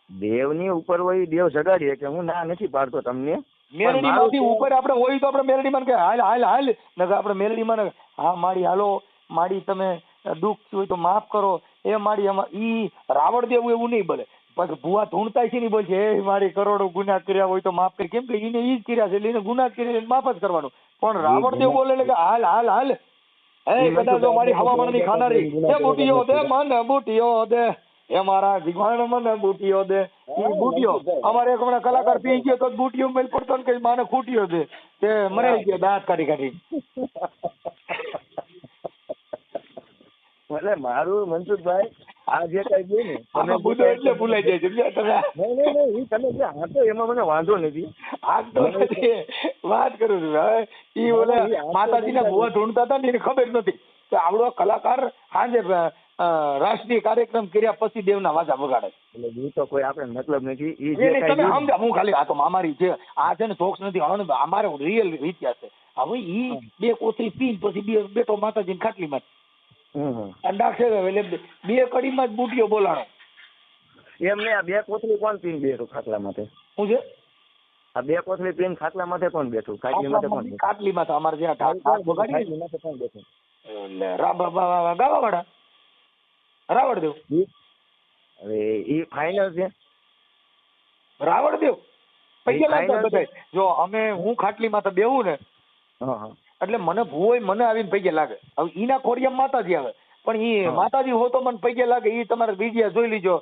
C: દેવની ઉપર હોય દેવ જગાડીએ કે હું ના નથી પાડતો તમને.
B: મેલડી માંથી ઉપર આપણે હોય તો આપણે મેલડી માં કે હાલ હાલ હાલ નકર આપણે મેલડી માં હા માડી હાલો માડી તમે દુઃખ થયું હોય તો માફ કરો એ માડી ઈ રાવણ દેવું એવું નહીં બોલે. પછી ભુવા ધૂણતા છે ને બોલ છે એ મારી કરોડો ગુનાહ કર્યા હોય તો માફ કરી, કેમ કે એને ઈ જ કર્યા છે એટલે એને ગુનાહ કર્યા એને માફ જ કરવાનું. પણ રાવણ દેવ બોલે એટલે કે હાલ હાલ હાલ એ કદાચ જો મારી હવામાન ની ખાનારી એ બુટીઓ દે મને બુટીઓ દે એ મારા જીવાણ મને બુટીઓ દે. ઈ બુટીઓ અમારે એક હમણાં કલાકાર પી ગયો તો બુટીઓ મેલ પડતો ને કે માને ખૂટીઓ દે તે મરાઈ ગયો દાંત કાઢી કાઢી.
C: એટલે મારું મનસુખભાઈ આ જે કઈ ગયું ને
B: આમાં બુધો એટલે ભૂલાઈ જાય સમજ્યા તમે?
C: નહીં ઈ તમે જે હા તો એમાં મને વાંધો નથી.
B: આજ તો નથી વાત કરું છું. હવે ઈ ઓલે માતાજીના ભુવા ઢૂંઢતા હતા ને એને ખબર નથી કે આવડો કલાકાર સાંજે રાષ્ટ્રીય કાર્યક્રમ કર્યા પછી દેવના વાજા વગાડે.
C: એટલે ઈ તો કોઈ આપણે મતલબ નથી. ઈ
B: એ
C: જે
B: નહીં,
C: કઈ
B: તમે સમજા હું ખાલી આ તો અમારી છે આ છે ને જોક્સ નથી, અમારે રિયલ ઇતિહાસ છે. હવે ઈ બે કોથળી પીને પછી બેઠો માતાજીની ખાટલીમાં અંડા છે એટલે બે કડીમાં જ બુટીઓ બોલાણો.
C: એમને આ બે કોથળી કોણ પીને બેઠું ખાટલા માથે?
B: શું છે
C: આ બે કોથળી પીને ખાટલા માથે કોણ બેઠું? ખાટલી માથે કોણ બેઠું?
B: ખાટલીમાં તો અમારે જ્યાં ઢાક વગાડી
C: ખાટલી માથે કોણ બેઠું?
B: એટલે ગાવા વાળા રાવણ દેવ.
C: હવે ઈ ફાઇનલ છે.
B: રાવણ દેવ પૈસા લાગતા બધા. જો અમે હું ખાટલીમાં તો બેહું ને એટલે મને ભૂવો મને આવીને પૈગે લાગે. હવે ઈના ખોડિયામાં માતાજી આવે પણ ઈ માતાજી હો તો મને પૈગે લાગે. ઈ તમારે વિડીયો જોઈ લીજો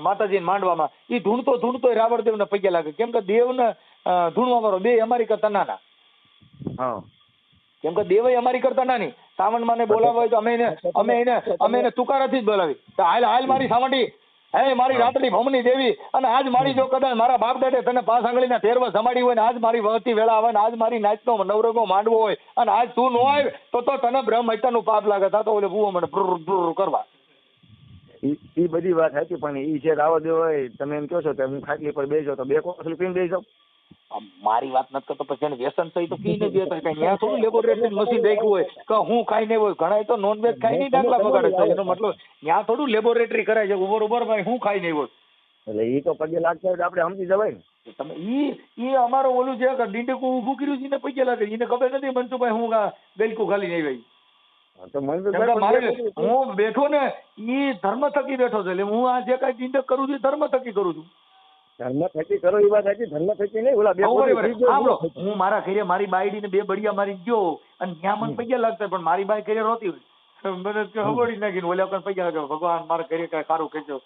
B: માતાજી માંડવામાં ઈ ધૂણતો રાવણદેવ ને પૈગે લાગે, કેમ કે દેવ ને ધૂણવા વાળો બે અમારી કરતા નાના. કેમ કે દેવ અમારી કરતા નાની. સાવણ માં બોલાવવા હોય તો અમે એને તુકારાથી જ બોલાવી હાલ હાલ મારી સાવંડી હે મારી રાતડી ભમની દેવી. અને આજ મારી જો કદાચ મારા બાપ દાદે તને 5 આંગળીના તેરવા જમાડી હોય ને આજ મારી વહતી વેળા આવે ને આજ મારી નાચનો નવરંગો માંડવો હોય અને આજ તું નો આવે તો તને બ્રહ્મ હત્યાનું પાપ લાગે. તો ઓલે ભૂવો મને બ્રુર કરવા.
C: ઈ બધી વાત હતી પણ ઈ જે રાવદેવ હોય તમે એમ કહો છો કે હું ખાટલી પર બેસજો તો બે કોથળી પીને બેસી જાઉં.
B: મારી વાત નથી કરતો પછી એને વ્યસન થઈ તો પી ને બે કઈ ત્યાં થોડું લેબોરેટરી મશીન રાખ્યું હોય કે હું ખાઈ નહીં હોય. ઘણા તો નોનવેજ ખાઈ નહીં દાખલા બગાડે છે. એનો મતલબ ત્યાં થોડું લેબોરેટરી કરાય છે ઉભર ભાઈ હું ખાઈ નહીં હોય.
C: એટલે ઈ તો પગે લાગતા હોય આપણે સમજી જવાય ને.
B: તમે ઈ અમારો ઓલું છે કે ડીંડકું ઊભું કર્યું છે ને પૈકે લાગે એને ખબર નથી મનસુભાઈ હું ગલકું ખાલી નહીં ભાઈ.
C: તો મનસુખભાઈ
B: હું બેઠો ને ઈ ધર્મ થકી બેઠો છે એટલે હું આ જે કઈ ડીંડક કરું છું ધર્મ થકી કરું છું.
C: ધર્મ થકી કરો એ વાત હતી. ધર્મ થકી નહીં ઓલા બે
B: હું મારા ઘરે મારી બાયડી ને બે બળિયા મારી ગયો અને ત્યાં મને પૈયા લાગતા પણ મારી બાઈ ઘરે રોતી હોય મને હગોડી નાખીને ઓલા પણ પૈયા લાગે ભગવાન મારા ઘરે કઈ સારું ખેંચો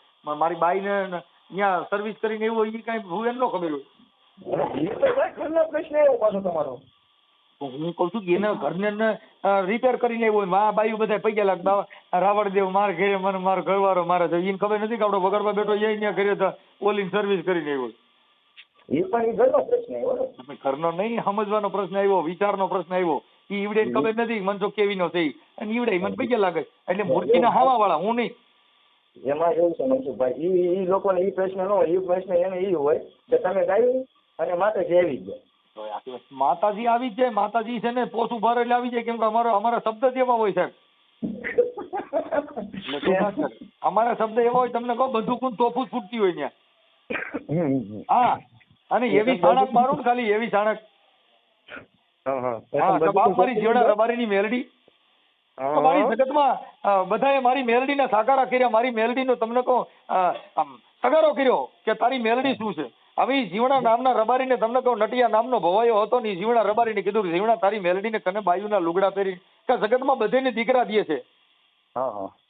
B: મારી બાઈ ને ત્યાં સર્વિસ કરીને એવું એ કઈ હું એમ ન ખબર હોય.
C: પ્રશ્ન એવો પાછો તમારો
B: હું કઉ છું કે એને ઘરને રિપેર કરીને આવ્યો હોય બાયું બધા પૈયા લાગતા રાવણદેવ મારા ઘરે મને મારો ઘરવાળો મારે છે એને ખબર નથી કે આપડો વગાડવા બેઠો અહીંયા ઘરે તો ઓલી સર્વિસ કરીને આવ્યો.
C: એ પણ ઘરનો પ્રશ્ન આવ્યો.
B: ઘરનો નહીં સમજવાનો પ્રશ્ન આવ્યો, વિચારનો પ્રશ્ન આવ્યો. ઈ ઈવડે ખબર નથી મનસુખ કેવી નો થઈ અને ઈવડે મને પૈયા લાગે એટલે મૂર્તિના હાવા વાળા હું નહીં.
C: એમાં એવું છે મનસુખભાઈ ઈ લોકોને ઈ પ્રશ્ન ન હોય. એ પ્રશ્ન એને ઈ હોય કે તમે ગાયું અને માતાજી આવી ગયા.
B: માતાજી આવી જ જાય. માતાજી છે ને પોસું ભર એટલે આવી જાય કેમ કે અમારા શબ્દ જ એવા હોય સાહેબ. અમારા શબ્દ એવા હોય તમને કહો બધું તોફું ફૂટતી હોય ત્યાં. હા અને એવી સાણક મારું ને ખાલી એવી સાણક. બાપ મારી જીવડા રબારીની મેલડી મારી જગતમાં બધાએ મારી મેલડી ના સાકારા કર્યા. મારી મેલડી નો તમને કહો સગારો કર્યો કે તારી મેલડી શું છે. હવે જીવણા નામના રબારીને તમને કહું નટિયા નામનો ભવાયો હતો ને જીવણા રબારીને કીધું કે જીવણા તારી મેલડીને તને બાયુના લુગડા પહેરી કે જગતમાં બધેને દીકરા દે છે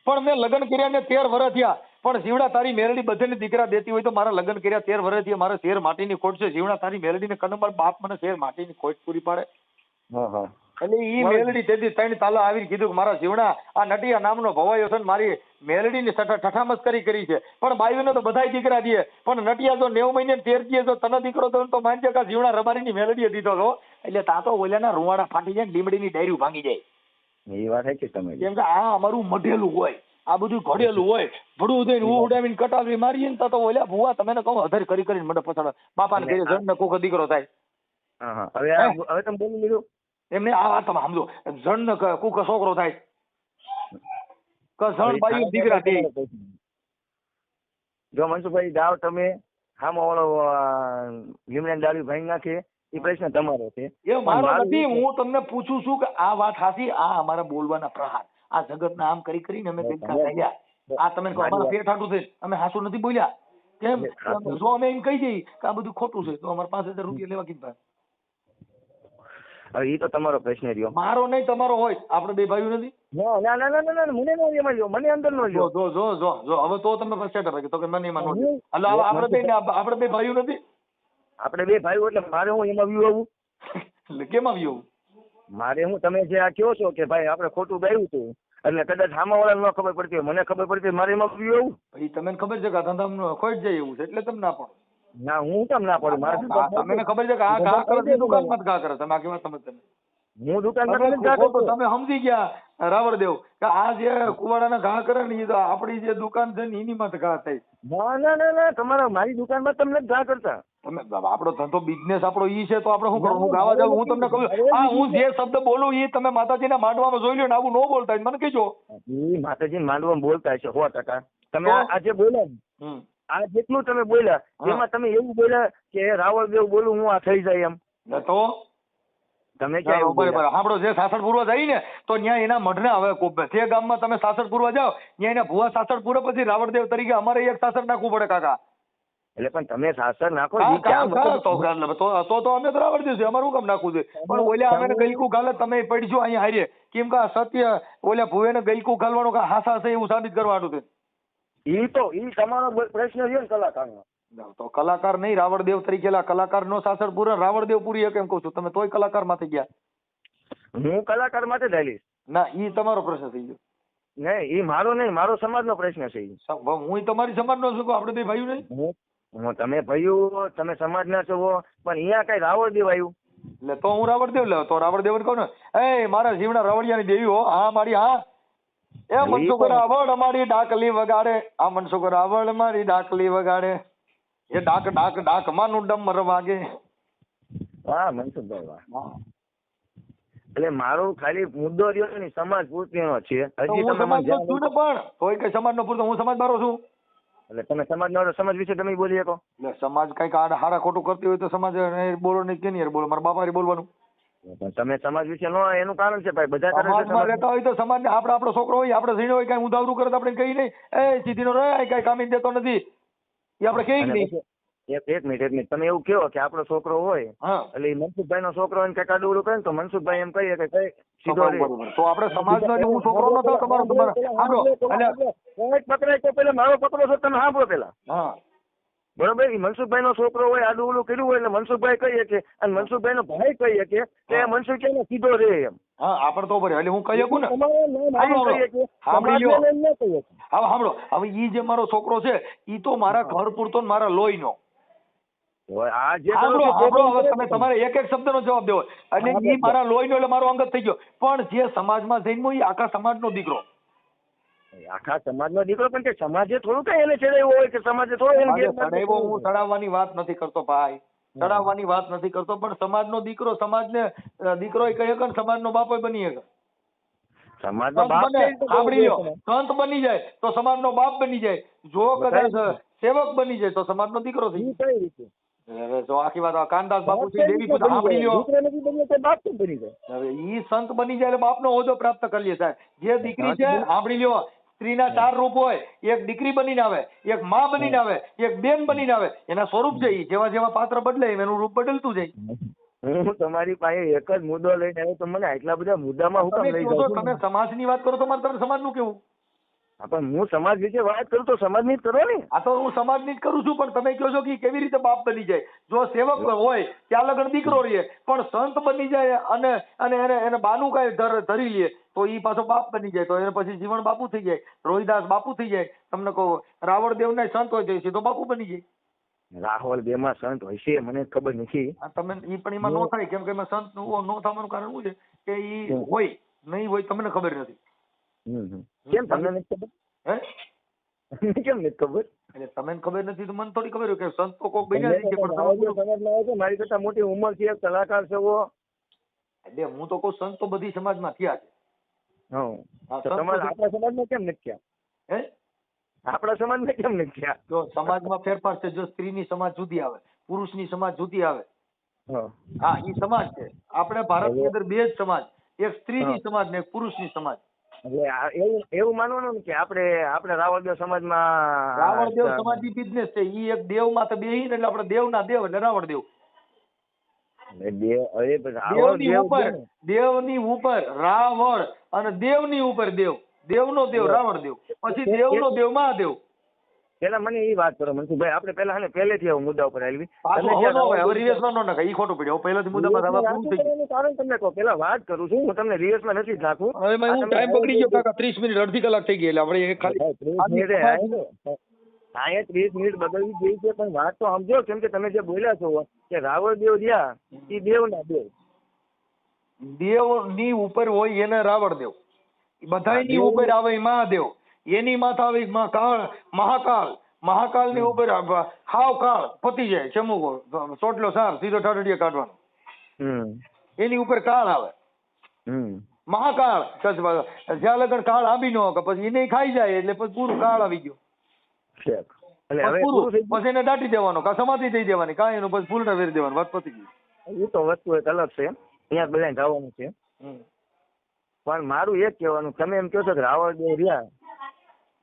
B: પણ મેં લગ્ન કર્યા ને 13 વર્ષ થયા પણ જીવડા તારી મેલડી બધેને દીકરા દેતી હોય તો મારા લગ્ન કર્યા 13 વર્ષ થયા મારે શેર માટીની ખોટ છે. જીવણા તારી મેલડીને કને મારા બાપ મને શેર માટીની ખોટ પૂરી પાડે. એટલે ઈ મેલડી તેથી 3 તાલા આવીને કીધું કે મારા જીવણા આ નટિયા નામનો ભવાયો છે ને મારી મેલડીની ઠઠામસ્કરી કરી છે પણ બાયુને તો બધાય દીકરા દે પણ નટિયા જો 9 મહિને 13 દીએ જો તને દીકરો તો માનજે કે જીવણા રબારીની મેલડીએ દીધો હતો. એટલે તા તો ઓલાના રૂવાડા ફાટી જાય ને લીમડીની ડાયરી ભાંગી જાય.
C: એ વાત છે તમે.
B: કેમ કે આ અમારું મઢેલું હોય, આ બધું ઘડેલું હોય, ભડું થઈને ઉડાવીને કટાવી મારીએ ને તો ઓલા ભૂવા તમે કહો અધર કરી કરીને મડે પછાડ બાપાને ઘરે જણ ને કોક દીકરો થાય.
C: હા હવે તમે બોલી લીધું.
B: એમને આ વાત તમે સમજો, જણ ને કુક છોકરો થાય કે જણ બાયું દીકરા દે.
C: જો મનસુખભાઈ જાઓ તમે હામો ઓલો લીમડા દાળી ભાઈ નાખે એ પ્રશ્ન તમારો છે.
B: એ મારો નથી, હું તમને પૂછું છું કે આ વાત સાચી, આ અમારા બોલવાના પ્રહાર, આ જગતના આમ કરી કરીને અમે કંઈક થયા. આ તમે કહો અમારા પેટ હાટું થઈ અમે હાસુ નથી બોલ્યા. કેમ? જો અમે એમ કહી દઈએ કે આ બધું ખોટું છે તો અમારે 5,000 રૂપિયા લેવા કીધા.
C: હવે એ તો તમારો પ્રશ્ન રહ્યો.
B: મારો નહીં તમારો હોય, આપણે બે ભાઈઓ નથી.
C: ના ના ના ના મને નો એમાં લ્યો, મને અંદર નો લ્યો.
B: જો હવે તો તમે પછી સેટ કે તો કે મને એમાં નો લ્યો. એટલે આપણે બે ભાઈઓ નથી.
C: આપણે બે ભાઈઓ એટલે મારે હું એમાં વ્યૂ આવું?
B: એટલે કેમ આવ્યું?
C: મારે હું તમે જે આ કહો છો કે ભાઈ આપણે ખોટું ગાયું હતું એટલે કદાચ સામાવાળાને ન ખબર પડતી હોય, મને ખબર પડતી હોય, મારે એમાં વ્યૂ આવું?
B: એ તમને ખબર છે કે આ ધંધામાં ખોટ જાય એવું છે એટલે તમે ના પડો.
C: ના હું કેમ ના પડું? મારે
B: તમને ખબર છે કે આ ઘા કરે દુકાનમાં જ ઘા કરે. તમે આ કેવા સમજ
C: હું દુકાન
B: તમે સમજી ગયા રાવળદેવ કે આ જે કુવાડાના ઘા કરે ને એ તો આપણી જે દુકાન છે ને એની માં ઘા થાય.
C: ના ના ના ના તમારા મારી દુકાનમાં તમને જ ઘા કરતા.
B: તમે આપણો ધંધો બિઝનેસ આપણો ઈ છે તો આપણે શું કરવું? હું ગાવા જાઉં હું તમને કહું હા હું જે શબ્દ બોલું એ તમે માતાજીના માંડવામાં જોઈ લો ને આવું ન બોલતા મને કહેજો.
C: એ માતાજીના માંડવામાં બોલતા છે 100%. તમે આજે બોલ્યા આ જેટલું તમે બોલ્યા એમાં તમે એવું બોલ્યા કે રાવળદેવ બોલું હું આ થઈ જાય એમ.
B: તો
C: તમે ક્યાં
B: બરાબર આપણો જે સાસણ પૂરવા જાય ને તો ત્યાં એના મઢને હવે જે ગામમાં તમે સાસણ પૂરવા જાઓ ત્યાં એના ભુવા સાસણ પૂરે પછી રાવળદેવ તરીકે અમારે એક સાસણ નાખવું પડે કાકા.
C: એટલે પણ તમે સાસર નાખો
B: તો અમે તો રાવળદેવ છે અમારું કામ નાખવું છે. પણ ઓલા અમે ગલકું ગાલે તમે પડજો અહીંયા હારીએ કેમ કે સત્ય ઓલા ભુવે ને ગલકું ગાલવાનું કે હાસા છે એવું સાબિત કરવાનું છે.
C: ઈ તમારો પ્રશ્ન છે ને કલાકારનો.
B: તો કલાકાર નહીં રાવળદેવ તરીકે કલાકાર નો સાસર પૂરે રાવળદેવ પૂરી કેમ કહું છું તમે તોય કલાકાર માં થઈ ગયા.
C: હું કલાકાર માટે ચાલીશ
B: ના ઈ તમારો પ્રશ્ન થઈ ગયો.
C: નહીં ઈ મારો નહીં, મારો સમાજનો પ્રશ્ન છે.
B: હું તમારી સમાજનો છું આપણે બે ભાઈઓ નહીં.
C: હું તમે ભાઈઓ તમે સમાજના છો પણ અહીંયા કઈ રાવળદેવ આવ્યું
B: એટલે તો હું રાવળદેવ લે તો રાવળદેવ કહું ને એ મારા જીવના રાવળિયાની દેવી હો હા મારી હા એ મનસુખ રાવળ અમારી ડાકલી વગાડે આ મનસુખ રાવળ મારી ડાકલી વગાડે એ ડાક ડાક ડાક માનું ડમર વાગે.
C: વાહ મનસુખભાઈ વાહ. એટલે મારો ખાલી મુદ્દો રહ્યો ને સમાજ પૂરતીનો છે. હજી તમે
B: પણ કોઈ કઈ સમાજ નો પૂરતો હું સમાજ મારો છું.
C: એટલે તમે સમાજ વિશે તમે બોલી શકો?
B: એટલે સમાજ કઈક હારા ખોટું કરતી હોય તો સમાજ બોલો નહીં કે નહીં બોલો મારા બાપા બોલવાનું.
C: તમે સમાજ વિશે નો એનું કારણ છે ભાઈ બધા
B: સમાજમાં રહેતા હોય તો સમાજને આપણો છોકરો હોય આપણે સીણો હોય કઈ ઉધાવરું કરે તો આપણે કઈ નહીં એ સીધી નો રહે કઈ કામી દેતો નથી એ આપણે કઈ નહીં.
C: એક મિનિટ તમે એવું કહો કે આપણો છોકરો હોય એટલે મનસુખભાઈ નો છોકરો હોય કઈક આડું કરે તો મનસુખભાઈ એમ કહીએ કે કઈ સીધો
B: તો આપણે સમાજનો હું છોકરો ન થાવ તમારો
C: પકડાય તો પેલા મારો પકડો છો તમે સાંભળો પેલા બરોબર. મનસુખભાઈ નો છોકરો હોય આડું ઓલું કર્યું હોય એટલે મનસુખભાઈ કહીએ કે અને મનસુખભાઈ નો ભાઈ કહીએ કે મનસુખ ને સીધો રહે એમ.
B: હા આપણે તો એટલે હું કહી શકું ને સાંભળો હવે ઈ જે મારો છોકરો છે ઈ તો મારા ઘર પૂરતો મારા લોહીનો. તમે તમારે એક એક શબ્દ નો જવાબ દેવો અને ઈ મારા લોહીનો એટલે મારો અંગત થઈ ગયો પણ જે સમાજમાં જન્મ્યો ઈ આખા સમાજનો દીકરો.
C: આખા સમાજનો દીકરો પણ કે સમાજે થોડું કઈ એને ચડાવ્યો હોય કે સમાજે થોડો
B: હું ચડાવવાની વાત નથી કરતો ભાઈ, ચડાવવાની વાત નથી કરતો પણ સમાજનો દીકરો સમાજને દીકરો કહી શકે ને સમાજનો બાપ બની શકે.
C: સમાજનો બાપ
B: સાંભળી લો સંત બની જાય તો સમાજનો બાપ બની જાય, જો કદાચ સેવક બની જાય તો સમાજનો દીકરો થઈ જાય. જો આખી વાત કાનદાસ બાપુ દેવી સાંભળી લ્યો હવે ઈ સંત બની જાય એટલે બાપનો હોદ્દો પ્રાપ્ત કરી લે સાહેબ. જે દીકરી છે સાંભળી લ્યો સ્ત્રીના 4 રૂપ હોય, એક દીકરી બનીને આવે, એક માં બનીને આવે, એક બેન બનીને આવે. એના સ્વરૂપ છે જેવા જેવા પાત્ર બદલે એનું રૂપ બદલતું જાય.
C: હું તમારી પાસે એક જ મુદ્દો લઈને આવ્યો તો મને આટલા બધા મુદ્દામાં હું કામ લઈ જાઉં?
B: તમે સમાજની વાત કરો તો મારે તમે સમાજનું કેવું?
C: પણ હું સમાજ વિશે વાત કરું તો સમાજની જ કરો ને.
B: આ તો હું સમાજની જ કરું છું પણ તમે કહો છો કે કેવી રીતે બાપ બની જાય. જો સેવક હોય ત્યાં લગન દીકરો રહે પણ સંત બની જાય અને એને બાનું કઈ ધરી લે તો ઈ પાછો બાપ બની જાય તો એને પછી જીવન બાપુ થઈ જાય, રોહિદાસ બાપુ થઈ જાય. તમને કહો રાવળદેવ ના સંત હોય તો સીધો બાપુ બની જાય.
C: રાહુલ બે માં સંત હોય છે મને ખબર નથી.
B: તમે ઈ પણ એમાં નો થાય કેમ કે એમાં સંત નો થવાનું કારણ શું છે કે ઈ હોય નહીં હોય તમને ખબર નથી.
C: કેમ તમને નથી ખબર?
B: હે
C: કેમ નથી ખબર?
B: એટલે તમને ખબર નથી તો મને થોડી ખબર હોય કે સંતો કોક બન્યા છે પણ
C: તમે સમાજમાં આવ્યો છો, મારી કરતા મોટી ઉંમર છે, એક કલાકાર છો.
B: એટલે હું તો કહું સંતો બધી સમાજમાં થયા છે.
C: હા, તો તમારે આપણા સમાજમાં કેમ નથી થયા?
B: હે
C: આપણા સમાજમાં કેમ નથી થયા?
B: જો સમાજમાં ફેરફાર છે. જો સ્ત્રીની સમાજ જુદી આવે, પુરુષની સમાજ જુદી આવે.
C: હા,
B: હા એ સમાજ છે. આપણે ભારતની અંદર બે જ સમાજ, એક સ્ત્રીની સમાજ ને એક પુરુષની સમાજ.
C: એટલે એવું માનવાનું ને કે આપણે રાવળદેવ સમાજમાં
B: રાવણદેવ સમાજની બિઝનેસ છે. ઈ એક દેવ માં તો બેહી ને એટલે આપણે દેવના દેવ એટલે રાવણદેવ. દેવની ઉપર રાવણ અને દેવની ઉપર દેવ, દેવનો દેવ રાવણદેવ, પછી દેવનો દેવ મહાદેવ.
C: પેલા મને એ વાત કરો મનસુખભાઈ, આપણે પેલા હે પહેલેથી આવું મુદ્દા ઉપર આવી.
B: હવે રિવર્સમાં ન નાખે, ઈ ખોટું પડ્યું. પહેલાથી મુદ્દામાં પૂરું થઈ ગયું.
C: કારણ તમને કહો, પેલા વાત કરું છું હું, તમને રિવર્સમાં નથી જ નાખું.
B: હવે હું ટાઈમ પકડી ગયો કાકા, 30 મિનિટ અડધી કલાક થઈ ગઈ. એટલે આપણે ખાલી
C: 30 મિનિટ અહીંયા 30 મિનિટ બદલવી જોઈએ છે, પણ વાત તો સમજો. કેમ કે તમે જે બોલ્યા છો કે રાવણદેવ રહ્યા એ દેવના દેવ,
B: દેવની ઉપર હોય એને રાવણદેવ, બધાયની ઉપર આવે મહાદેવ, એની માથે આવે કાળ મહાકાળ, મહાકાળની ઉપર હાવ કાળ પતી જાય ચમુકો ચોટલો સાર સીધો ઠાઠડીએ કાઢવાનો, એની ઉપર કાળ આવે મહાકાળ. જ્યાં લગન કાળ આંબી ન હોય પછી એને ખાઈ જાય એટલે પછી પૂરું કાળ આવી ગયો, પછી એને દાટી દેવાનો, કા સમાધિ દઈ દેવાની, કા એનું પછી ફૂલને વેરી દેવાનું, વાત પતી ગઈ.
C: એ તો વસ્તુ એક અલગ છે, અહીંયા બધા જવાનું છે. પણ મારું એક કહેવાનું, તમે એમ કહો છો કે રાવણદેવ રહ્યા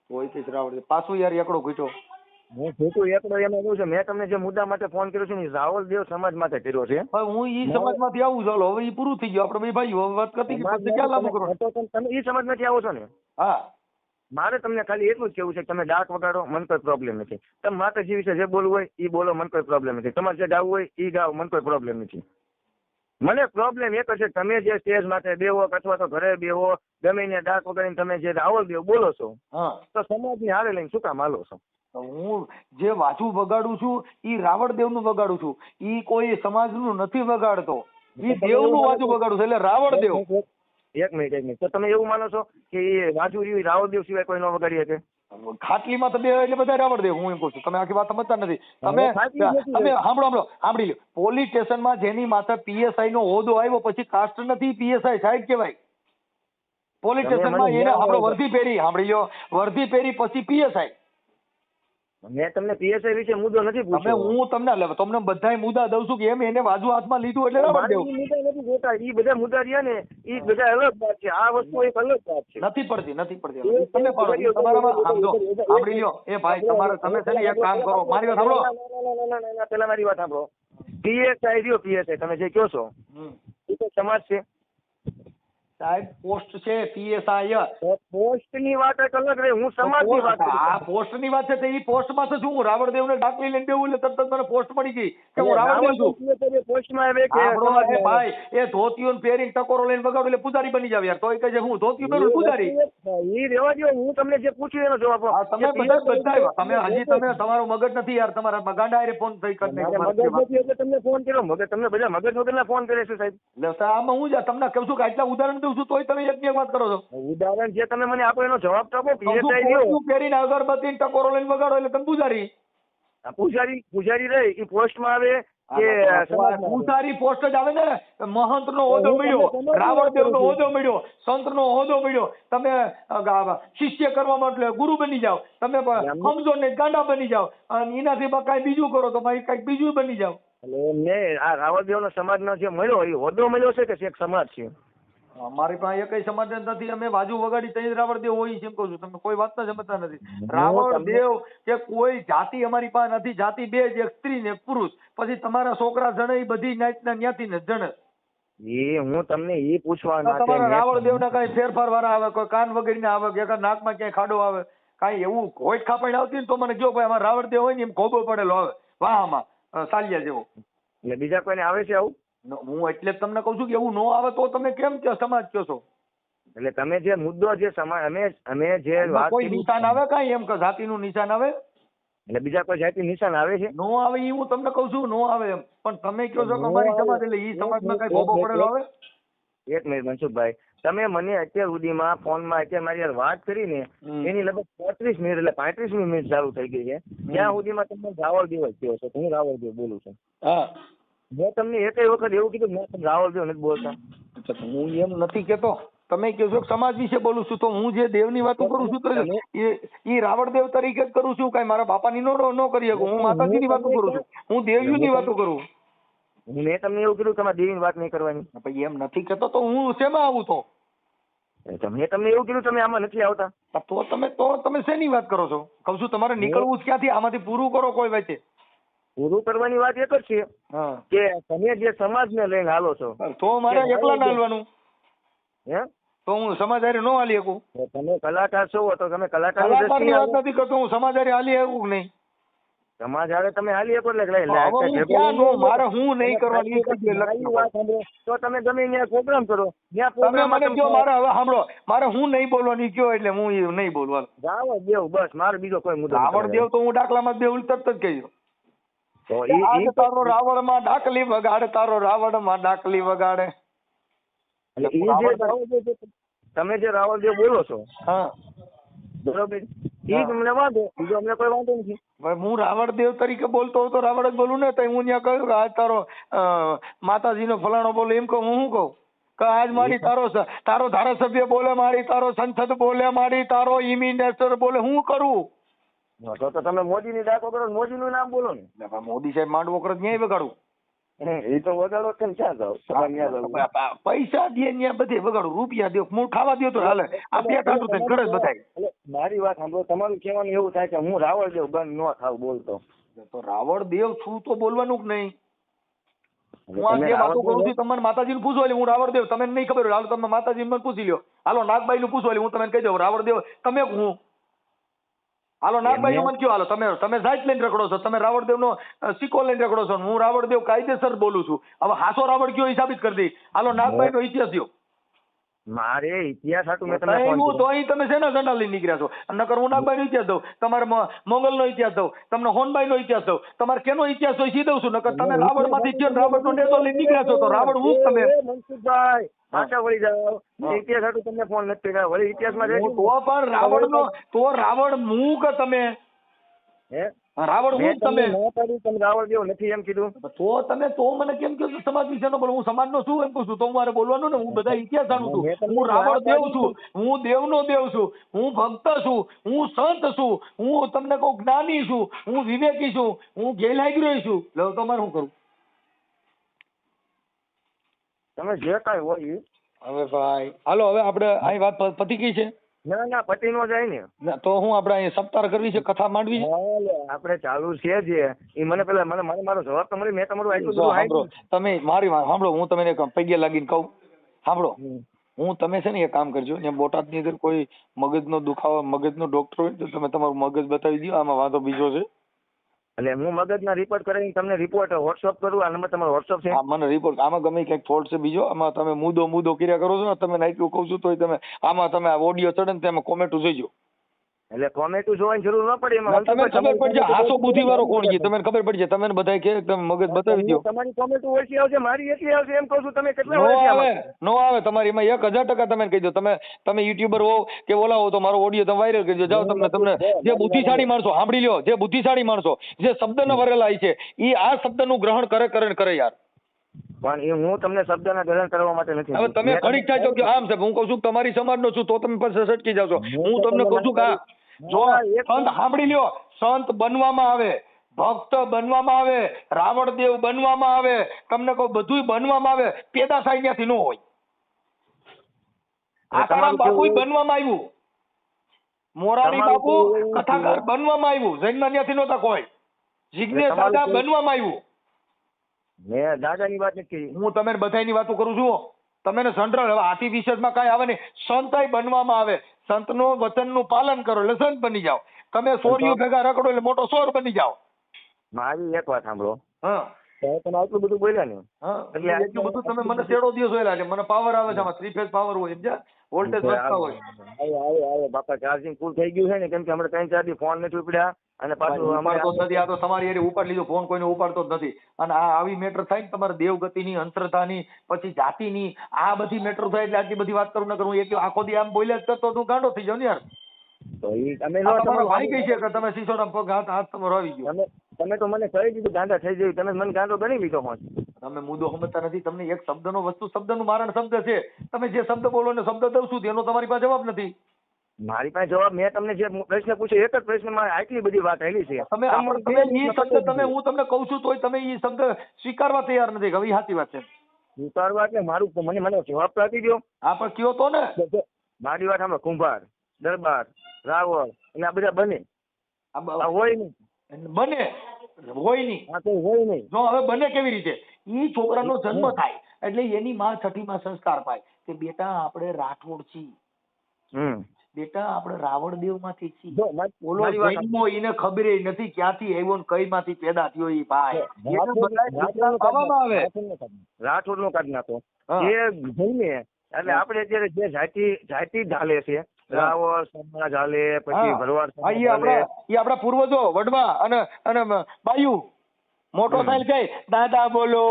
B: હોય કે રાવણદેવ પાછું યાર એકડો ઘૂંટો.
C: હું ખોટું એકડો એમ કહું છું, મેં તમને જે મુદ્દા માટે ફોન કર્યો છે ને રાવણદેવ સમાજ માટે કર્યો છે.
B: હું ઈ સમાજમાંથી આવું, ચાલો હવે ઈ પૂરું થઈ ગયું, આપણે બે ભાઈઓ વાત કરતી પછી ક્યાં લાંબુ કરો.
C: તમે ઈ સમાજમાંથી આવો છો ને?
B: હા,
C: મારે તમને ખાલી એટલું જ કેવું છે કે તમે ડાક વગાડો, મને કોઈ પ્રોબ્લેમ નથી. તમે માતાજી વિશે જે બોલવું હોય એ બોલો, મને કોઈ પ્રોબ્લેમ નથી. તમારે જે ગાવું હોય એ ગાવ, મને કોઈ પ્રોબ્લેમ નથી. મને પ્રોબ્લેમ એક છે, તમે જે સ્ટેજ માટે બેહો અથવા તો ઘરે બેહો, ગમે ને ડાક વગાડીને તમે જે રાવણદેવ બોલો છો, તો સમાજની હારે લઈને શું કામ હાલો છો?
B: હું જે વાંચું વગાડું છું ઈ રાવણદેવનું વગાડું છું, ઈ કોઈ સમાજનું નથી વગાડતો, ઈ દેવનું વાંચું વગાડું છું, એટલે રાવણદેવ.
C: એક મિનિટ, તો તમે એવું માનો છો કે એ વાંચું રાવણદેવ સિવાય કોઈ ન વગાડી શકે?
B: ખાટલીમાં તો બે એટલે બધા રાવણદેવ. હું એમ કહું છું, તમે આખી વાત સમજતા નથી. તમે સાંભળી લો, પોલીસ સ્ટેશનમાં જેની માથે પીએસઆઈ નો હોદ્દો આવ્યો પછી કાસ્ટ નથી, પીએસઆઈ સાહેબ કહેવાય. પોલીસ સ્ટેશનમાં એને આપણે વર્દી પહેરી, સાંભળી લો, વર્દી પહેરી પછી પીએસઆઈ.
C: મેં તમને પીએસઆઈ વિશે મુદ્દો નથી પૂછ્યો.
B: હું તમને બધા મુદ્દા દઉં છું કે એમ એને બાજુ હાથમાં લીધું એટલે રાવણદેવ.
C: મુદ્દા નથી જોતા, એ બધા મુદ્દા રહ્યા ને એ બધા અલગ વાત છે. આ વસ્તુ એક અલગ વાત છે.
B: નથી પડતી. તમે પાડો તમારામાં સાંભળી લ્યો, એ ભાઈ તમારે તમે છે ને એક કામ કરો, મારી વાત સાંભળો.
C: પેલા મારી વાત સાંભળો. પીએસઆઈ રહ્યો, પીએસઆઈ તમે જે કહો છો એ તો સમાજ છે
B: સાહેબ, પોસ્ટ છે પીએસઆઈ.
C: પોસ્ટ ની વાત એક અલગ રહી, હું સમાજ ની વાત કરું.
B: આ પોસ્ટ ની વાત છે તો એ પોસ્ટ માં તો શું હું રાવણદેવ ને ડાકલી લઈને દેવું એટલે તરત મને પોસ્ટ મળી ગઈ કે હું રાવણદેવ છું.
C: પોસ્ટ માં આવે કે
B: ભાઈ એ ધોતીઓ પહેરીને ટકોરો લઈને વગાડું એટલે પૂજારી બની જાવ યાર, તો કહે છે હું ધોતીઓ પહેરું પૂજારી.
C: એ રેવા દો, હું તમને જે પૂછ્યું એનો જવાબ આપો.
B: તમે બધા તમે હજી તમે તમારો મગજ નથી યાર, તમારા ગાંડા હારે ફોન થઈ કરીને
C: મગજ નથી એટલે તમને ફોન કર્યો. મગજ તમને બધા મગજ વગરના ફોન કરે છે સાહેબ.
B: એટલે આમાં હું તમને કહું છું કે આટલા ઉદાહરણ દઉં છું તોય તમે એક વાત કરો છો.
C: ઉદાહરણ જે તમે મને આપો એનો જવાબ તો આપો. પીએસઆઈ
B: પહેરીને અગરબત્તી ટકોરો લઈને વગાડો એટલે તમે પૂજારી.
C: પૂજારી રહી એ પોસ્ટ માં આવે કે
B: પૂજારી પોસ્ટ જ આવે ને. મહંત નો હોદ્દો મળ્યો, રાવણદેવ નો હોદ્દો મળ્યો, સંત નો હોદ્દો મળ્યો, તમે શિષ્ય કરવા માટે ગુરુ બની જાઓ, તમે સમજો ને ગાંડા બની જાઓ, અને એનાથી કઈ બીજું કરો તો કઈક બીજું બની જાઓ.
C: એટલે આ રાવણદેવ નો સમાજ નો જે મળ્યો એ હોદ્દો મળ્યો છે કે એક સમાજ છે?
B: અમારી પાસે એકઈ સમાજ નથી. અમે બાજુ વગાડી તઈ રાવણદેવ હોય છે એમ કહું છું. તમે કોઈ વાત ના સમજતા નથી. રાવણદેવ કે કોઈ જાતિ અમારી પાસે નથી. જાતિ બે જ, એક સ્ત્રી ને એક પુરુષ. પછી તમારા છોકરા જણે એ બધી નાતના ન્યાથી ને જણે.
C: એ હું તમને એ પૂછવા
B: તમારા રાવણદેવ ના કઈ ફેરફાર વાળા આવે, કોઈ કાન વગેરે ના આવે, કે નાકમાં ક્યાંય ખાડો આવે, કઈ એવું હોઈટ ખાપડ આવતી ને તો મને જો ભાઈ અમારા રાવણદેવ હોય ને એમ ખોબો પડેલો આવે વાહમાં સાલિયા જેવો.
C: એટલે બીજા કોઈને આવે છે આવું?
B: હું એટલે જ તમને કઉ છું કે એવું ન આવે તો તમે કેમ સમાજ કહો છો?
C: એટલે તમે જે મુદ્દો જે સમાજ અમે જે વાત
B: કોઈ નિશાન આવે કઈ એમ કે જાતિનું નિશાન આવે?
C: એટલે બીજા કોઈ જાતિ નિશાન આવે છે?
B: નો આવે એ હું તમને કઉ છું, નો આવે એમ. પણ તમે કહો છો કે અમારી સમાજ એટલે ઈ સમાજમાં કઈ ભોગો પડેલો આવે?
C: એક મિનિટ મનસુખભાઈ, તમે મને અત્યાર સુધીમાં ફોનમાં અત્યારે મારી યાર વાત કરીને એની લગભગ 35 મિનિટ એટલે 35મી મિનિટ ચાલુ થઈ ગઈ છે ત્યાં સુધીમાં તમને રાવળદેવ જ કહો છો હું રાવળદેવ બોલું છું.
B: હા
C: મેં તમને એકેય વખત એવું કીધું મેં તમે રાવળદેવ નથી બોલતા?
B: હું એમ નથી કેતો, તમે કહો છો કે સમાજ વિશે બોલું છું, તો હું જે દેવની વાતો કરું છું તો એ રાવણદેવ તરીકે જ કરું છું. કઈ મારા બાપાની નો કરી શકું. હું માતાજીની વાતો કરું છું, હું દેવજીની વાતો કરું.
C: મેં તમને એવું કીધું તમારે દેવીની વાત નહીં કરવાની?
B: પછી એમ નથી કેતો તો હું શેમાં આવું તો?
C: મેં તમને એવું કીધું તમે આમાં નથી આવતા?
B: તો તમે શેની વાત કરો છો? કહું છું તમારે નીકળવું જ ક્યાંથી? આમાંથી પૂરું કરો કોઈ વચ્ચે.
C: પૂરું કરવાની વાત એક જ છે કે તમે જે સમાજને લઈને હાલો છો
B: તો મારે એકલા ના હાલવાનું.
C: હે
B: તો હું સમાજારી નો હાલી શકું?
C: તમે કલાકાર છો તો તમે
B: કલાકારની વાત નથી કરતો, હું સમાજારી હાલી શકું કે નહીં?
C: સમાજ હારે તમે હાલી શકો
B: મારે હું નહીં કરવાની.
C: તો તમે ગમે ત્યાં પ્રોગ્રામ કરો.
B: તમે મને કહો મારે હવે સાંભળો, મારે હું નહીં બોલવાની કયો એટલે હું નહીં બોલવાનું.
C: રાવળદેવ બસ, મારે બીજો કોઈ મુદ્દો.
B: રાવળદેવ તો હું ડાકલામાં બે તરત જ કહી દઉં. તારો રાવણમાં ડાકલી વગાડે, તારો રાવણમાં ડાકલી વગાડે.
C: તમે જે રાવળદેવ બોલો છો
B: હા
C: બરોબર, એ તમને વાંધો, બીજો અમને કોઈ વાંધો નથી.
B: હું રાવણદેવ તરીકે બોલતો હોય તો રાવણ જ બોલું ને. તો હું ત્યાં કહ્યું કે આજ તારો માતાજીનો ફલાણો બોલે એમ કહું, હું શું કહું કે આજ મારી તારો ધારાસભ્ય બોલે, મારી તારો સંસદ બોલે, મારી તારો મિનિસ્ટર બોલે, હું કરું?
C: તો તમે મોદીની ડાકો કરો, મોદીનું નામ બોલો ને.
B: મોદી સાહેબ માંડવો કરે ન્યાય વગાડું.
C: એ તો વગાડો કેમ ક્યાં જાવ?
B: પૈસા દે ત્યાં બધે વગાડું, રૂપિયા દો, હું ખાવા દો તો હાલે. આ પેટ આટલું થાય ઘરે જ બધાય.
C: મારી વાત સાંભળો, તમારું કહેવાનું એવું થાય કે હું રાવળદેવ બંધ ન થાવ બોલતો.
B: તો રાવળદેવ છું તો બોલવાનું જ નહીં. હું આ જે વાતો કરું છું તમને માતાજીને પૂછો એટલે હું રાવળદેવ, તમને નહીં ખબર હોય હાલો તમે માતાજીને મને પૂછી લ્યો. હાલો નાગબાઈ નું પૂછો એટલે હું તમને કહી દઉં રાવળદેવ તમે હું. હાલો નાગબાઈ નું મને કયો, હાલો તમે સાઈટ લઈને રખડો છો, તમે રાવણદેવ નો સિક્કો લઈને રખડો છો, હું રાવણદેવ કાયદેસર બોલું છું. હવે હાસો રાવણ કયો એ સાબિત કરી દઈ. હાલો નાગબાઈ નો ઇતિહાસ દો.
C: મારે ઇતિહાસ હાટું મેં તમને
B: તો અહીં તમે શેના ઝંડા લઈને નીકળ્યા છો? નકર હું નાગબાઈ નો ઇતિહાસ દઉં, તમારે મોગલ નો ઇતિહાસ દઉં, તમને હોનબાઈ નો ઇતિહાસ દઉં, તમારે કેનો ઇતિહાસ હોય સી દઉં છું. નકર તમે રાવણ માંથી રાવણ નો નેતો લઈને નીકળ્યા છો તો રાવણ હું તમે
C: મનસુખભાઈ પાછા વળી જાઓ. ઇતિહાસ હાટું તમને ફોન નથી કર્યા, વળી ઇતિહાસમાં
B: તો પણ રાવણ નો તો રાવણ હું કે તમે
C: હે
B: રાવણ હું તમે
C: રાવળદેવ નથી એમ કીધું
B: તો તમે તો મને કેમ કહો છો સમાજ વિશે નો બોલો? હું સમાજ નો છું એમ કહું છું તો મારે બોલવાનું ને. હું બધા ઇતિહાસ જાણું છું. હું રાવણ દેવ છું, હું દેવનો દેવ છું, હું ભક્ત છું, હું સંત છું, હું તમને કહું જ્ઞાની છું, હું વિવેકી છું, હું ગેરલાગ્યો છું. લો તમારે શું કરું?
C: તમે જે કાંઈ હોય.
B: હવે ભાઈ હાલો, હવે આપણે આ વાત પતી ગઈ છે.
C: ના ના પતિ નો જાય ને
B: તો હું આપણે અહીં સપ્તાહ કરવી છે, કથા માંડવી છે.
C: આપણે ચાલુ છે જે એ મને પેલા મને મારો જવાબ તો મળી. મેં તમારું
B: સાંભળો, તમે મારી વાત સાંભળો, હું તમને પગે લાગીને કહું સાંભળો. હું તમે છે ને એક કામ કરજો, ત્યાં બોટાદની અંદર કોઈ મગજનો દુખાવો મગજનો ડોક્ટર હોય તો તમે તમારું મગજ બતાવી દો. આમાં વાંધો બીજો છે
C: એટલે હું મગજના રિપોર્ટ કરીને તમને રિપોર્ટ વોટ્સઅપ કરું. આ નંબર તમારો વોટ્સઅપ છે?
B: મને રિપોર્ટ આમાં ગમે ક્યાંક ફોલ્ટ છે બીજો, આમાં તમે મુદ્દો કર્યા કરો છો ને. તમે નાખ્યું કહું છું તો તમે આમાં તમે ઓડિયો ચડે ને તેમાં કોમેન્ટ જોઈજો.
C: એટલે કોમેન્ટ જોવાની જરૂર ન પડે એમાં.
B: તમને ખબર પડી જાય હાસો બુદ્ધિ વાળો કોણ છે, તમને ખબર પડી જાય. તમને બધા કે તમે મગજ બતાવી દો.
C: તમારી કોમેન્ટ ઓછી આવશે, મારી એટલી આવશે એમ કહું છું. તમે કેટલા
B: નો આવે તમારી એમાં 1000% તમે કહી દો. તમે યુટ્યુબર હો કે ઓલા હો તો મારો ઓડિયો તમે વાયરલ કરજો. જાઓ તમને જે બુદ્ધિશાળી માણસો સાંભળી લ્યો, જે બુદ્ધિશાળી માણસો જે શબ્દને વરેલા છે એ આ શબ્દનું ગ્રહણ કરે યાર.
C: પણ એ હું તમને શબ્દના ગ્રહણ કરવા માટે નથી.
B: હવે તમે ઘડીક થાય છો કે આમ છે, હું કહું છું તમારી સમાજનો છું તો તમે પછી સટકી જાવ છો. હું તમને કહું છું કે જો સંત સાંભળી લ્યો, સંત બનવામાં આવે, ભક્ત બનવામાં આવે, રાવણદેવ બનવામાં આવે, તમને કહું બધું બનવામાં આવે, પેદા થાય ત્યાંથી ન હોય. આસારામ બાપુ બનવામાં આવ્યું, મોરારી બાપુ કથાકાર બનવામાં આવ્યું, જૈન ત્યાંથી નહોતા કોઈ, જિજ્ઞેશ દાદા બનવામાં આવ્યું.
C: મેં દાદાની વાત નથી કરી,
B: હું તમે બધાની વાતો કરું છું. તમે સંડ્ર હાથી વિશેષમાં કઈ આવે નહીં, સંતાઈ બનવામાં આવે. સંતનો વચનનું પાલન કરો એટલે સંત બની જાઓ. તમે સોરીઓ ભેગા રખડો એટલે મોટો સોર બની જાઓ.
C: મારી એક વાત સાંભળો.
B: હા
C: તમે આટલું બધું બોલ્યા ને
B: હા
C: એટલે
B: એટલું બધું તમે મને શેડો દિવસ હોય એટલે મને પાવર આવે છે આમાં 3 ફેઝ પાવર હોય સમજ્યા વોલ્ટેજ વધતા હોય
C: આવે બાપા ચાર્જિંગ ફૂલ થઈ ગયું છે ને કેમ કે હમણાં 3-4 દી ફોન નથી ઉપડ્યા અને પાછું
B: ઉપાડતો જ નથી આ તો તમારી એરી ઉપાડ લીધો ફોન કોઈને ઉપાડતો જ નથી અને આ આવી મેટર થાય ને તમારે દેવગતિની અંતરતાની પછી જાતિની આ બધી મેટર થાય એટલે આટલી બધી વાત કરું ન કરું એક આખો દી આમ બોલ્યા જ કરતો તું ગાંડો થઈ જાવ ને યાર
C: તો ઈ તમે
B: આ તમારો ભાઈ કહી છે કે તમે સિસોડા પગ હાથ તમારો આવી ગયો
C: તમે તો મને કહી દીધું ગાંડા થઈ જાય તમે મને ગાંડો ગણી લીધો હોત.
B: તમે મુદ્દો સમજતા નથી તમને એક શબ્દનો વસ્તુ શબ્દનું મારણ શબ્દ છે તમે જે શબ્દ બોલો ને શબ્દ દઉં છું તેનો તમારી પાસે જવાબ નથી
C: મારી પાસે જવાબ મેં તમને જે પ્રશ્ન પૂછ્યો એક જ પ્રશ્નમાં આટલી બધી વાત આવેલી છે
B: તમે ઈ શબ્દ તમે હું તમને કહું છું તોય તમે ઈ શબ્દ સ્વીકારવા તૈયાર નથી હવે ઈ સાચી વાત છે
C: ઉતારવા એટલે મારું મને જવાબ તો આપી દો.
B: હા પણ કયો તો ને
C: મારી વાત સાંભળો કુંભાર દરબાર રાવળ એટલે આ બધા બને આ હોય નહીં
B: બને હોય નહીં
C: આ તો હોય નહીં
B: જો હવે બને કેવી રીતે ઈ છોકરાનો જન્મ થાય એટલે એની માં છઠ્ઠીમાં સંસ્કાર પાય કે બેટા આપણે રાઠોડ છીએ બેટા આપણે રાવણદેવ માંથી છીએ
C: જો
B: ઓલો જન્મો એને ખબર નથી ક્યાંથી આવ્યો ને કઈ માંથી પેદા થયો ઈ ભાઈ એને બધાય ખાવામાં આવે
C: રાઠોડ નો કાઢ નાખો એ જન્મે એટલે આપણે અત્યારે જે જાતિ ઢાલે છે રાવળ સમાજ હાલે પછી ભરવાડ સમાજ હાલે
B: ઈ આપડા પૂર્વજો વડવા અને બાયુ મોટો થાય કઈ દાદા બોલો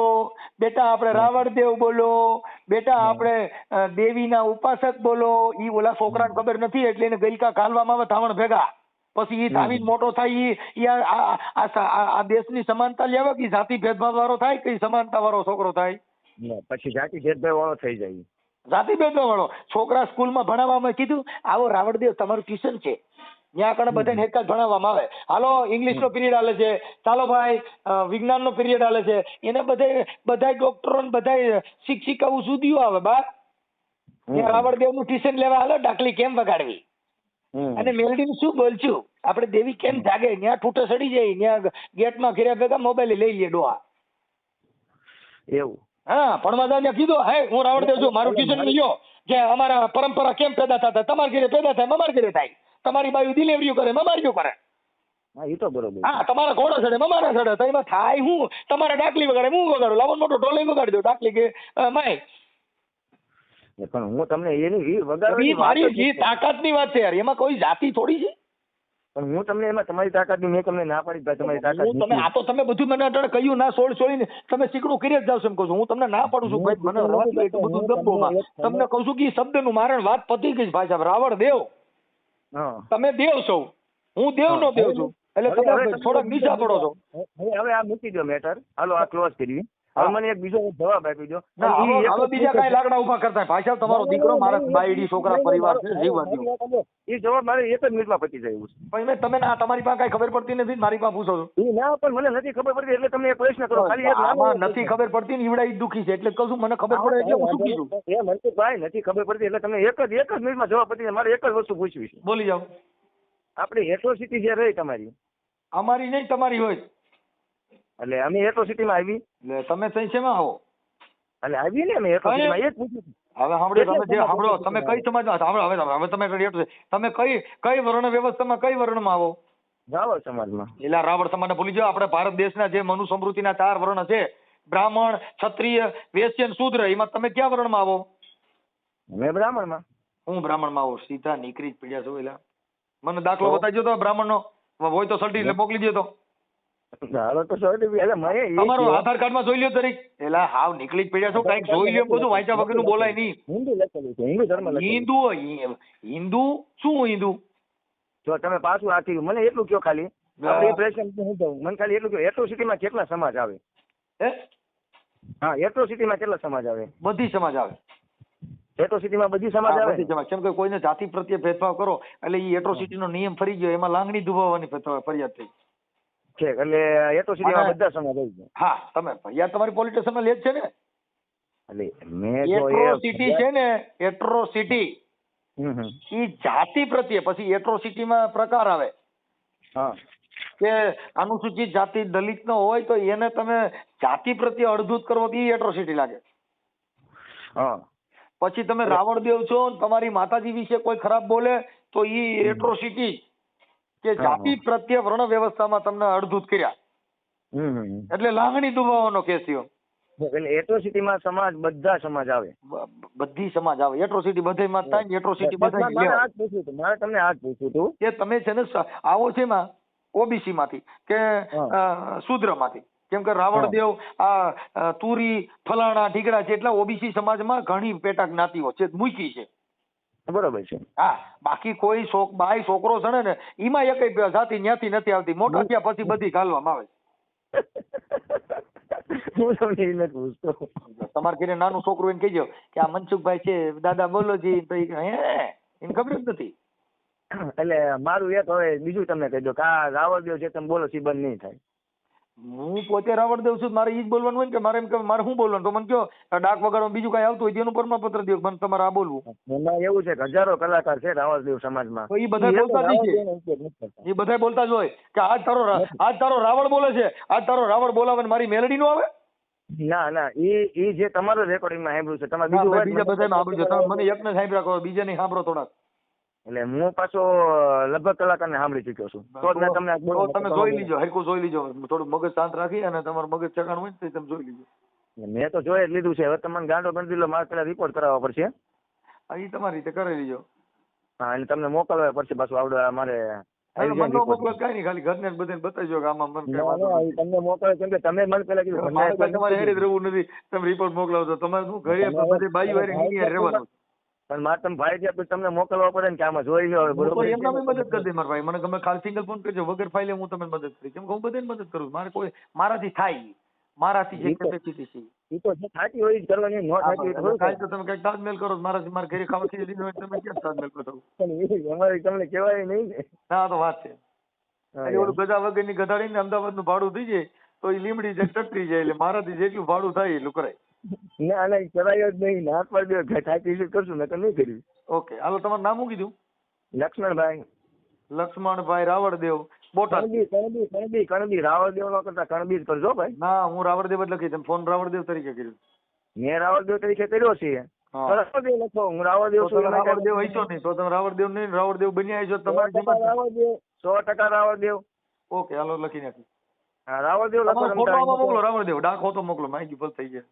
B: બેટા આપણે રાવણદેવ બોલો બેટા આપણે દેવીના ઉપાસક બોલો ઈ ઓલા છોકરાને ખબર નથી એટલે એને ગઈકા ઘાલવામાં આવે ધાવણ ભેગા પછી ઈ ધાવીને મોટો થાય ઈ આ દેશની સમાનતા લેવા કે જાતિ ભેદભાવ વાળો થાય કે સમાનતા વાળો છોકરો થાય
C: પછી જાતિ ભેદભાવ વાળો થઈ જાય
B: જાતિ ભેદભાવ વાળો છોકરા સ્કૂલમાં ભણાવવામાં કીધું આવો રાવણદેવ તમારું ટ્યુશન છે ત્યાં આગળ બધાને એક જ ભણાવવામાં આવે હાલો ઇંગ્લિશ નો પીરિયડ હાલે છે ચાલો ભાઈ વિજ્ઞાન નો પીરિયડ હાલે છે એને બધા ડોક્ટરો ને બધા શિક્ષિકાઓ સુધીઓ આવે બા ત્યાં રાવણદેવ નું ટ્યુશન લેવા હાલો ડાકલી કેમ વગાડવી અને મેલડી શું બોલશું આપણે દેવી કેમ જાગે ત્યાં ઠૂઠે સડી જાય ત્યાં ગેટમાં ઘેર્યા ભેગા મોબાઈલ લઈ લઈએ ડોહા
C: એવું
B: હા પણ કીધું હે હું રાવણદેવ છું મારું ટ્યુશન લ્યો જે અમારા પરંપરા કેમ પેદા થતા તમારા ઘરે પેદા થાય અમારા ઘરે થાય તમારી બાયુ ડિલિવરીઓ કરે મમારીઓ કરે
C: હા એ તો બરોબર
B: હા તમારા ઘોડા ચડે મમારા ચડે તો એમાં થાય હું તમારા ડાકલી વગાડે હું વગાડું લાવો મોટો ઢોલે વગાડી દો ડાકલી કે માય
C: પણ હું તમને એની વગાડવાની
B: મારી જે તાકાતની વાત છે યાર એમાં કોઈ જાતિ થોડી છે
C: પણ હું તમને એમાં તમારી તાકાત મેં તમને ના પાડી ભાઈ તમારી તાકાત
B: તમે આ તો તમે બધું મને અટણ કહ્યું ના છોડીને તમે શીકડું કરી જ જાવ છો એમ કહું છું હું તમને ના પાડું છું ભાઈ મને રવા દો એટલું બધું ગપ્પોમાં તમને કહું છું કે શબ્દનું મારણ વાત પતી ગઈ ભાઈ સાહેબ રાવણ દેવ તમે દેવ છો હું દેવ નો દેવ છું એટલે તમે થોડાક નીચા પડો છો
C: હવે આ મૂકી દો મેટર હાલો આ ક્લોઝ કરી હવે મને એક બીજો જવાબ આપી દો
B: હવે બીજા કઈ લાકડા ઉભા કરતા ભાઈ સાહેબ તમારો દીકરો મારા બાયડી છોકરા પરિવાર છે જીવવા દો
C: એ જવાબ મારે એક જ મિનિટમાં પતી જાય એવું છે
B: પણ તમે ના તમારી પાસે કઈ ખબર પડતી નથી મારી પાસે પૂછો છો
C: એ ના પણ મને નથી ખબર પડતી એટલે તમને એક પ્રશ્ન કરો ખાલી એક
B: આમાં નથી ખબર પડતી ને ઈવડા ઈ દુખી છે એટલે કહું છું મને ખબર પડે એટલે હું દુખી છું
C: એ મનસુખભાઈ નથી ખબર પડતી એટલે તમને એક જ મિનિટમાં જવાબ પતી જાય મારે એક જ વસ્તુ પૂછવી છે
B: બોલી જાઓ
C: આપણી એટ્રોસિટી જે રહી તમારી
B: અમારી નહીં તમારી હોય
C: એટલે અમે એટ્રોસિટીમાં આવી
B: એટલે તમે તઈ શેમાં આવો
C: એટલે આવી ને અમે એટ્રોસિટીમાં એ જ પૂછ્યું
B: હવે સાંભળો તમે જે સાંભળો તમે કઈ સમાજમાં સાંભળો હવે તમે કઈ વર્ણ વ્યવસ્થામાં કઈ વર્ણમાં આવો
C: રાવળ સમાજમાં
B: એટલે રાવળ સમાજને ભૂલી જાઓ આપણે ભારત દેશના જે મનુ સમૃદ્ધિના 4 વર્ણ છે બ્રાહ્મણ ક્ષત્રિય વૈશ્ય અને શૂદ્ર એમાં તમે કયા વર્ણમાં આવો
C: અમે બ્રાહ્મણમાં
B: હું બ્રાહ્મણમાં આવું સીધા નીકળી જ પડ્યા છો એટલે મને દાખલો બતાવજો તો બ્રાહ્મણનો હોય તો સર્ટિફિકેટ મોકલી દો તો તમારો આધાર કાર્ડમાં જોઈ લ્યો તરીક એલા હાવ નીકળી જ પડ્યા છો કઈક જોઈ લ્યો બધું વાંચ્યા વગરનું બોલાય નહીં
C: હિન્દુ લખેલું છે હિન્દુ ધર્મ
B: હિન્દુ શું હિન્દુ
C: જો તમે પાછું આથી મને એટલું કયો ખાલી આપણે પ્રશ્ન હું કહું મને ખાલી એટલું કયો એટ્રોસિટીમાં કેટલા સમાજ આવે હા એટ્રોસિટીમાં કેટલા સમાજ આવે
B: બધી સમાજ આવે
C: એટ્રોસિટીમાં બધી સમાજ આવે
B: બધી સમાજ કેમ કે કોઈને જાતિ પ્રત્યે ભેદભાવ કરો એટલે એ એટ્રોસિટીનો નિયમ ફરી ગયો એમાં લાંગણી દુભાવવાની ફરિયાદ થઈ
C: છે એટલે એટ્રોસિટીમાં બધા સમાજ આવી ગયા
B: હા તમે ફરિયાદ તમારી પોલીસ સ્ટેશનમાં લે જ છે ને
C: એટલે મેં જો
B: એટ્રોસિટી છે ને એટ્રોસિટી ઈ જાતિ પ્રત્યે પછી એટ્રોસિટીમાં પ્રકાર આવે
C: હા
B: કે અનુસૂચિત જાતિ દલિત નો હોય તો એને તમે જાતિ પ્રત્યે અડધૂત કરવો તો ઈ એટ્રોસિટી લાગે
C: હા
B: પછી તમે રાવણદેવ છો તમારી માતાજી વિશે કોઈ ખરાબ બોલે તો ઈ એટ્રોસિટી કે જાતિ પ્રત્યે વર્ણ વ્યવસ્થામાં તમને અડધૂત કર્યા એટલે લાગણી દુભાવવાનો કેસ થયો.
C: એટલે એટ્રોસિટીમાં સમાજ બધા સમાજ આવે.
B: બધી સમાજ આવે. એટ્રોસિટી બધાયમાં થાય ને એટ્રોસિટી બધાય
C: મારે
B: લેવાય.
C: આ જ પૂછ્યું હતું, મારે તમને આ જ પૂછ્યું હતું
B: કે તમે છે ને આવો છે એમાં ઓબીસી માંથી કે શૂદ્ર માંથી. કેમ કે રાવણદેવ આ તુરી ફલાણા ઢીકડા જેટલા ઓબીસી સમાજમાં ઘણી પેટા જ્ઞાતિઓ છે મૂકી છે.
C: બરોબર છે.
B: હા, બાકી કોઈ બાઈ છોકરો છે ને એમાં એકય જાતિ ન્યાથી નથી આવતી. મોટા થયા પછી બધી ઘાલવામાં આવે.
C: હું તમને એ નથી પૂછતો.
B: તમારે ઘરે નાનું છોકરું એને કહેજો કે આ મનસુખભાઈ છે, દાદા બોલો જી, તો એને ખબર જ નથી.
C: એટલે મારું એક હવે બીજું તમને કહી દો કે આ રાવણદેવ છે તમે બોલો સી બંધ નહીં થાય.
B: હું પોતે રાવણદેવ છું, મારે ઈ જ બોલવાનું હોય ને કે મારે એમ કે મારે શું બોલવાનું? તો મને કહો ડાક વગાડવાનું બીજું કઈ આવતું હોય તેનું પ્રમાણપત્ર દો, મને તમારે આ બોલવું.
C: એમાં એવું છે કે હજારો કલાકાર છે રાવણદેવ સમાજમાં.
B: તો ઈ બધા બોલતા જ છે. ઈ બધા બોલતા જ હોય કે આજ તારો રાવણ બોલે છે, આજ તારો રાવણ બોલાવે ને મારી મેલડી નો આવે.
C: ના ઈ જે તમારું રેકોર્ડિંગમાં સાંભળ્યું છે તમારે
B: બીજા બધા સાંભળ્યું છે. તમે મને એકને સાંભળ્યા કરો, બીજા નહીં સાંભળો થોડાક.
C: એટલે હું પાછો લગભગ કલાકારને સાંભળી ચૂક્યો છું. તો જ મેં તમને
B: તમે જોઈ લીજો, હરખું જોઈ લીજો. થોડું મગજ શાંત રાખી અને તમારું મગજ ચકાણ હોય ને તમે જોઈ લીજો.
C: મેં તો જોઈ જ લીધું છે. હવે તમને ગાંડો કરી દીધો, મારે પેલા રિપોર્ટ કરાવવા પડશે.
B: એ તમારી રીતે કરી લીજો.
C: હા, એટલે તમને મોકલવા પડશે પાછું આવડે મારે.
B: મોકલો કઈ નહીં, ખાલી ઘરને બધાને બતાવજો કે આમાં મને કઈ વાંધો નથી.
C: તમને મોકલે કેમ કે તમે મને પેલા કીધું
B: તમારે હેરે જ રહેવું નથી. તમે રિપોર્ટ મોકલાવજો. તમારે શું ઘરે બધી બાઈ વાળી નીકળી રહેવાનું.
C: પણ મારે તમે ભાઈ છે તમને મોકલવા પડે ને કે આમાં જોઈ લો. બરોબર,
B: એમના મદદ કરી દે મારા ભાઈ. મને ગમે ખાલી સિંગલ ફોન કરજો, વગર ફાઇલે હું તમને મદદ કરી. કેમ કે હું બધાને મદદ કરું. મારે કોઈ મારાથી થાય, મારાથી જે કેપેસિટી છે
C: એ તો થાતી હોય જ કરવાની. નો થાતી હોય
B: કાલ તો તમે કઈક તાજમહેલ કરો, મારાથી મારા ઘરે ખાવા ખીચડી દીધું હોય તમે કેમ તાજમહેલ કરો?
C: અમારે તમને કહેવાય નહીં ને.
B: ના, તો વાત છે. ઓલું ગધા વગરની ગધાડીને અમદાવાદ નું ભાડું થઈ જાય તો એ લીમડી જે ટટરી જાય. એટલે મારાથી જેટલું ભાડું થાય એટલું કરાય.
C: ના કરાય જ નહીં. ના પાડી દો, થાકી કરશું ને નહીં કર્યું.
B: ઓકે, હાલો તમારું નામ શું કીધું?
C: લક્ષ્મણભાઈ.
B: લક્ષ્મણભાઈ રાવળદેવ, બોટાદ.
C: કણબી રાવળદેવ નો કરતા કણબી જ કરજો ભાઈ.
B: ના, હું રાવળદેવ જ લખી. ફોન રાવળદેવ તરીકે કર્યો.
C: મેં રાવળદેવ તરીકે કર્યો છે. રાવળદેવ લખો, હું રાવળદેવ છું.
B: રાવળદેવ હશો નહીં તો તમે રાવળદેવ નહીં, રાવળદેવ બન્યા હશો તમારી.
C: રાવળદેવ 100% રાવળદેવ.
B: ઓકે, હાલો લખી નાખી.
C: હા, રાવળદેવ લખો.
B: મોકલો રાવળદેવ. ડાક હોતો મોકલો, માહિતી ભલ થઈ જાય.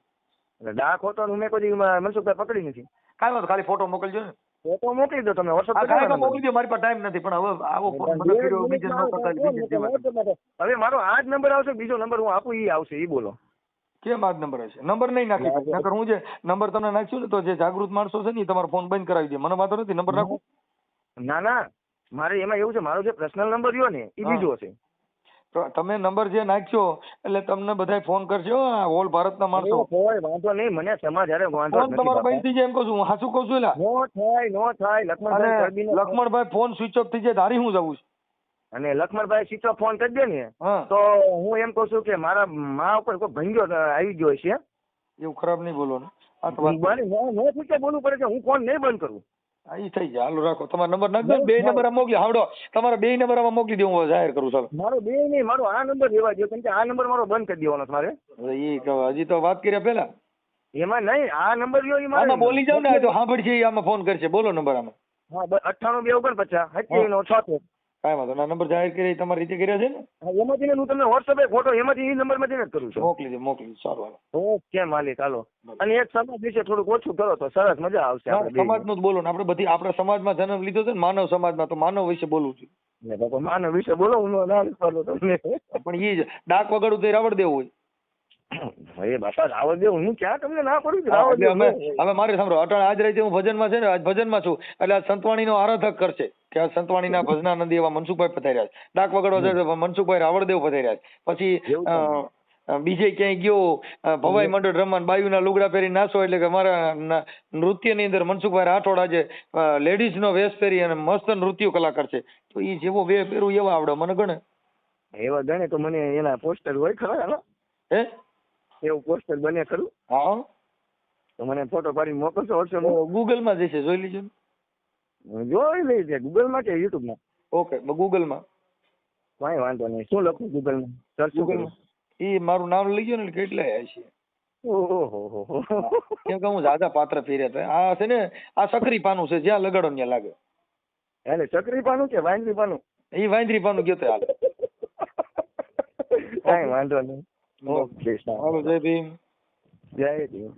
C: ડાક હોતો મેં કોઈ મનસુખભાઈ પકડી નથી.
B: કાંઈ વાંધો, ખાલી ફોટો મોકલજો ને.
C: ફોટો મોકલી દો તમે.
B: મોકલી દો, મારી પાસે ટાઈમ નથી. પણ હવે આવો ફોન મને કર્યો, બીજે ન પતાવી.
C: હવે મારો આ જ નંબર આવશે, બીજો નંબર હું આપું ઈ આવશે, ઈ બોલો.
B: કેમ આ જ નંબર હશે? નંબર નહીં નાખી ભાઈ. નકર હું જે નંબર તમને નાખ્યું ને તો જે જાગૃત માણસો છે ને તમારો ફોન બંધ કરાવી દે. મને વાંધો નથી, નંબર નાખું.
C: ના, મારે એમાં એવું છે, મારો જે પર્સનલ નંબર રહ્યો ને એ બીજો છે.
B: તો તમે નંબર જે નાખ્યો એટલે તમને બધા ફોન કરશે ઓલ ભારતના માણસો.
C: કોઈ વાંધો નહીં, મને સમાજ હારે વાંધો નથી.
B: તમારો બંધ થઈ જાય એમ કહું છું, હું હાચું કહું છું.
C: નો થાય
B: લક્ષ્મણભાઈ ફોન સ્વિચ ઓફ થઈ જાય ધારી હું જવું છું.
C: અને લક્ષ્મણભાઈ સ્વિચ ઓફ ફોન કરી દે ને તો હું એમ કહું છું કે મારા મા ઉપર કોઈ ભંગ્યો આવી ગયો છે.
B: એવું ખરાબ નહીં બોલો ને. આ તો
C: નો પૂછે બોલવું પડે છે. હું ફોન નહીં બંધ કરું.
B: એ થઈ જાય. હાલો રાખો, તમારો નંબર નાખજો. બે નંબર મોકલી. હાવડો તમારા બે નંબર આમાં મોકલી દઉં, હું જાહેર કરું. ચાલો,
C: મારો બે નહીં, મારો આ નંબર લેવા દો. કેમ કે આ નંબર મારો બંધ કરી દેવાનો મારે.
B: હજી તો વાત કર્યા પેલા
C: એમાં નહીં, આ નંબર લ્યો ઈ મારે
B: બોલી જાવ ને. તો સાંભળશે, આમાં ફોન કરશે. બોલો નંબર આમાં.
C: હા, 98 249 87
B: કાંઈ વાંધો ના. નંબર જાહેર કરી તમારી રીતે કર્યા છે ને.
C: એમાંથી હું તમને વોટ્સઅપ ફોટો એમાંથી નંબર માંથી જ કરું છું.
B: મોકલી સારું.
C: ઓકે માલિક, હાલો. અને એક સમાજ વિશે થોડુંક ઓછું કરો તો સરસ, મજા આવશે.
B: સમાજનું જ બોલો ને. આપણે બધી આપણા સમાજમાં જન્મ લીધો છે ને, માનવ સમાજમાં, તો માનવ વિશે બોલવું છે.
C: માનવ વિશે બોલો, હું ના બોલો તમને.
B: પણ એ જ ડાક વગાડું તો રાવળદેવ હોય.
C: એ બાપા રાવળદેવ હું ક્યાં તમને ના પડું છું? રાવળદેવ
B: હવે મારે સાંભળો, અટાણે આજ રાતે હું ભજનમાં છે ને, આજ ભજનમાં છું એટલે આ સંતવાણીનો આરાધક કરશે કે આ સંતવાણીના ભજનાનંદી એવા મનસુખભાઈ પધાર્યા છે. ડાક વગાડવા છે મનસુખભાઈ રાવળદેવ પધાર્યા છે. પછી બીજે ક્યાંય ગયો ભવાઈ મંડળ રમવાન, બાયુના લુગડા પહેરી નાચો એટલે કે મારા નૃત્યની અંદર મનસુખભાઈ રાઠોડ આજે લેડીઝનો વેશ પહેરી અને મસ્ત નૃત્ય કલાકાર છે. તો એ જેવો વે પહેરું એવા આવડે મને ગણે.
C: એવા ગણે તો મને એના પોસ્ટર હોય ખરા?
B: હે, એવું
C: પોસ્ટર બને ખરું?
B: હા,
C: તો મને ફોટો પાડીને મોકલશો? વોટ્સએપ
B: ગૂગલમાં જશે, જોઈ લેજો.
C: જોઈ લઈ ગૂગલમાં કે યુટ્યુબમાં?
B: ઓકે, ગૂગલમાં.
C: કાંઈ વાંધો નહીં. શું લખું ગૂગલમાં? સર્ચ ગૂગલમાં
B: એ મારું નામ લઈ ગયો ને કેટલાય છે.
C: ઓહો,
B: કેમ કે હું ઝાઝા પાત્ર ફેર્યા હતા. આ છે ને, આ સકરી પાનું છે, જ્યાં લગાડો ત્યાં લાગે.
C: એટલે ચકરી પાનું કે વાંદરી પાનું?
B: એ વાંદરી પાનું ગયો તો હાલ.
C: કાંઈ વાંધો નહીં. ઓકે સારું.
B: હાલો જય ભીમ.
C: જય ભીમ.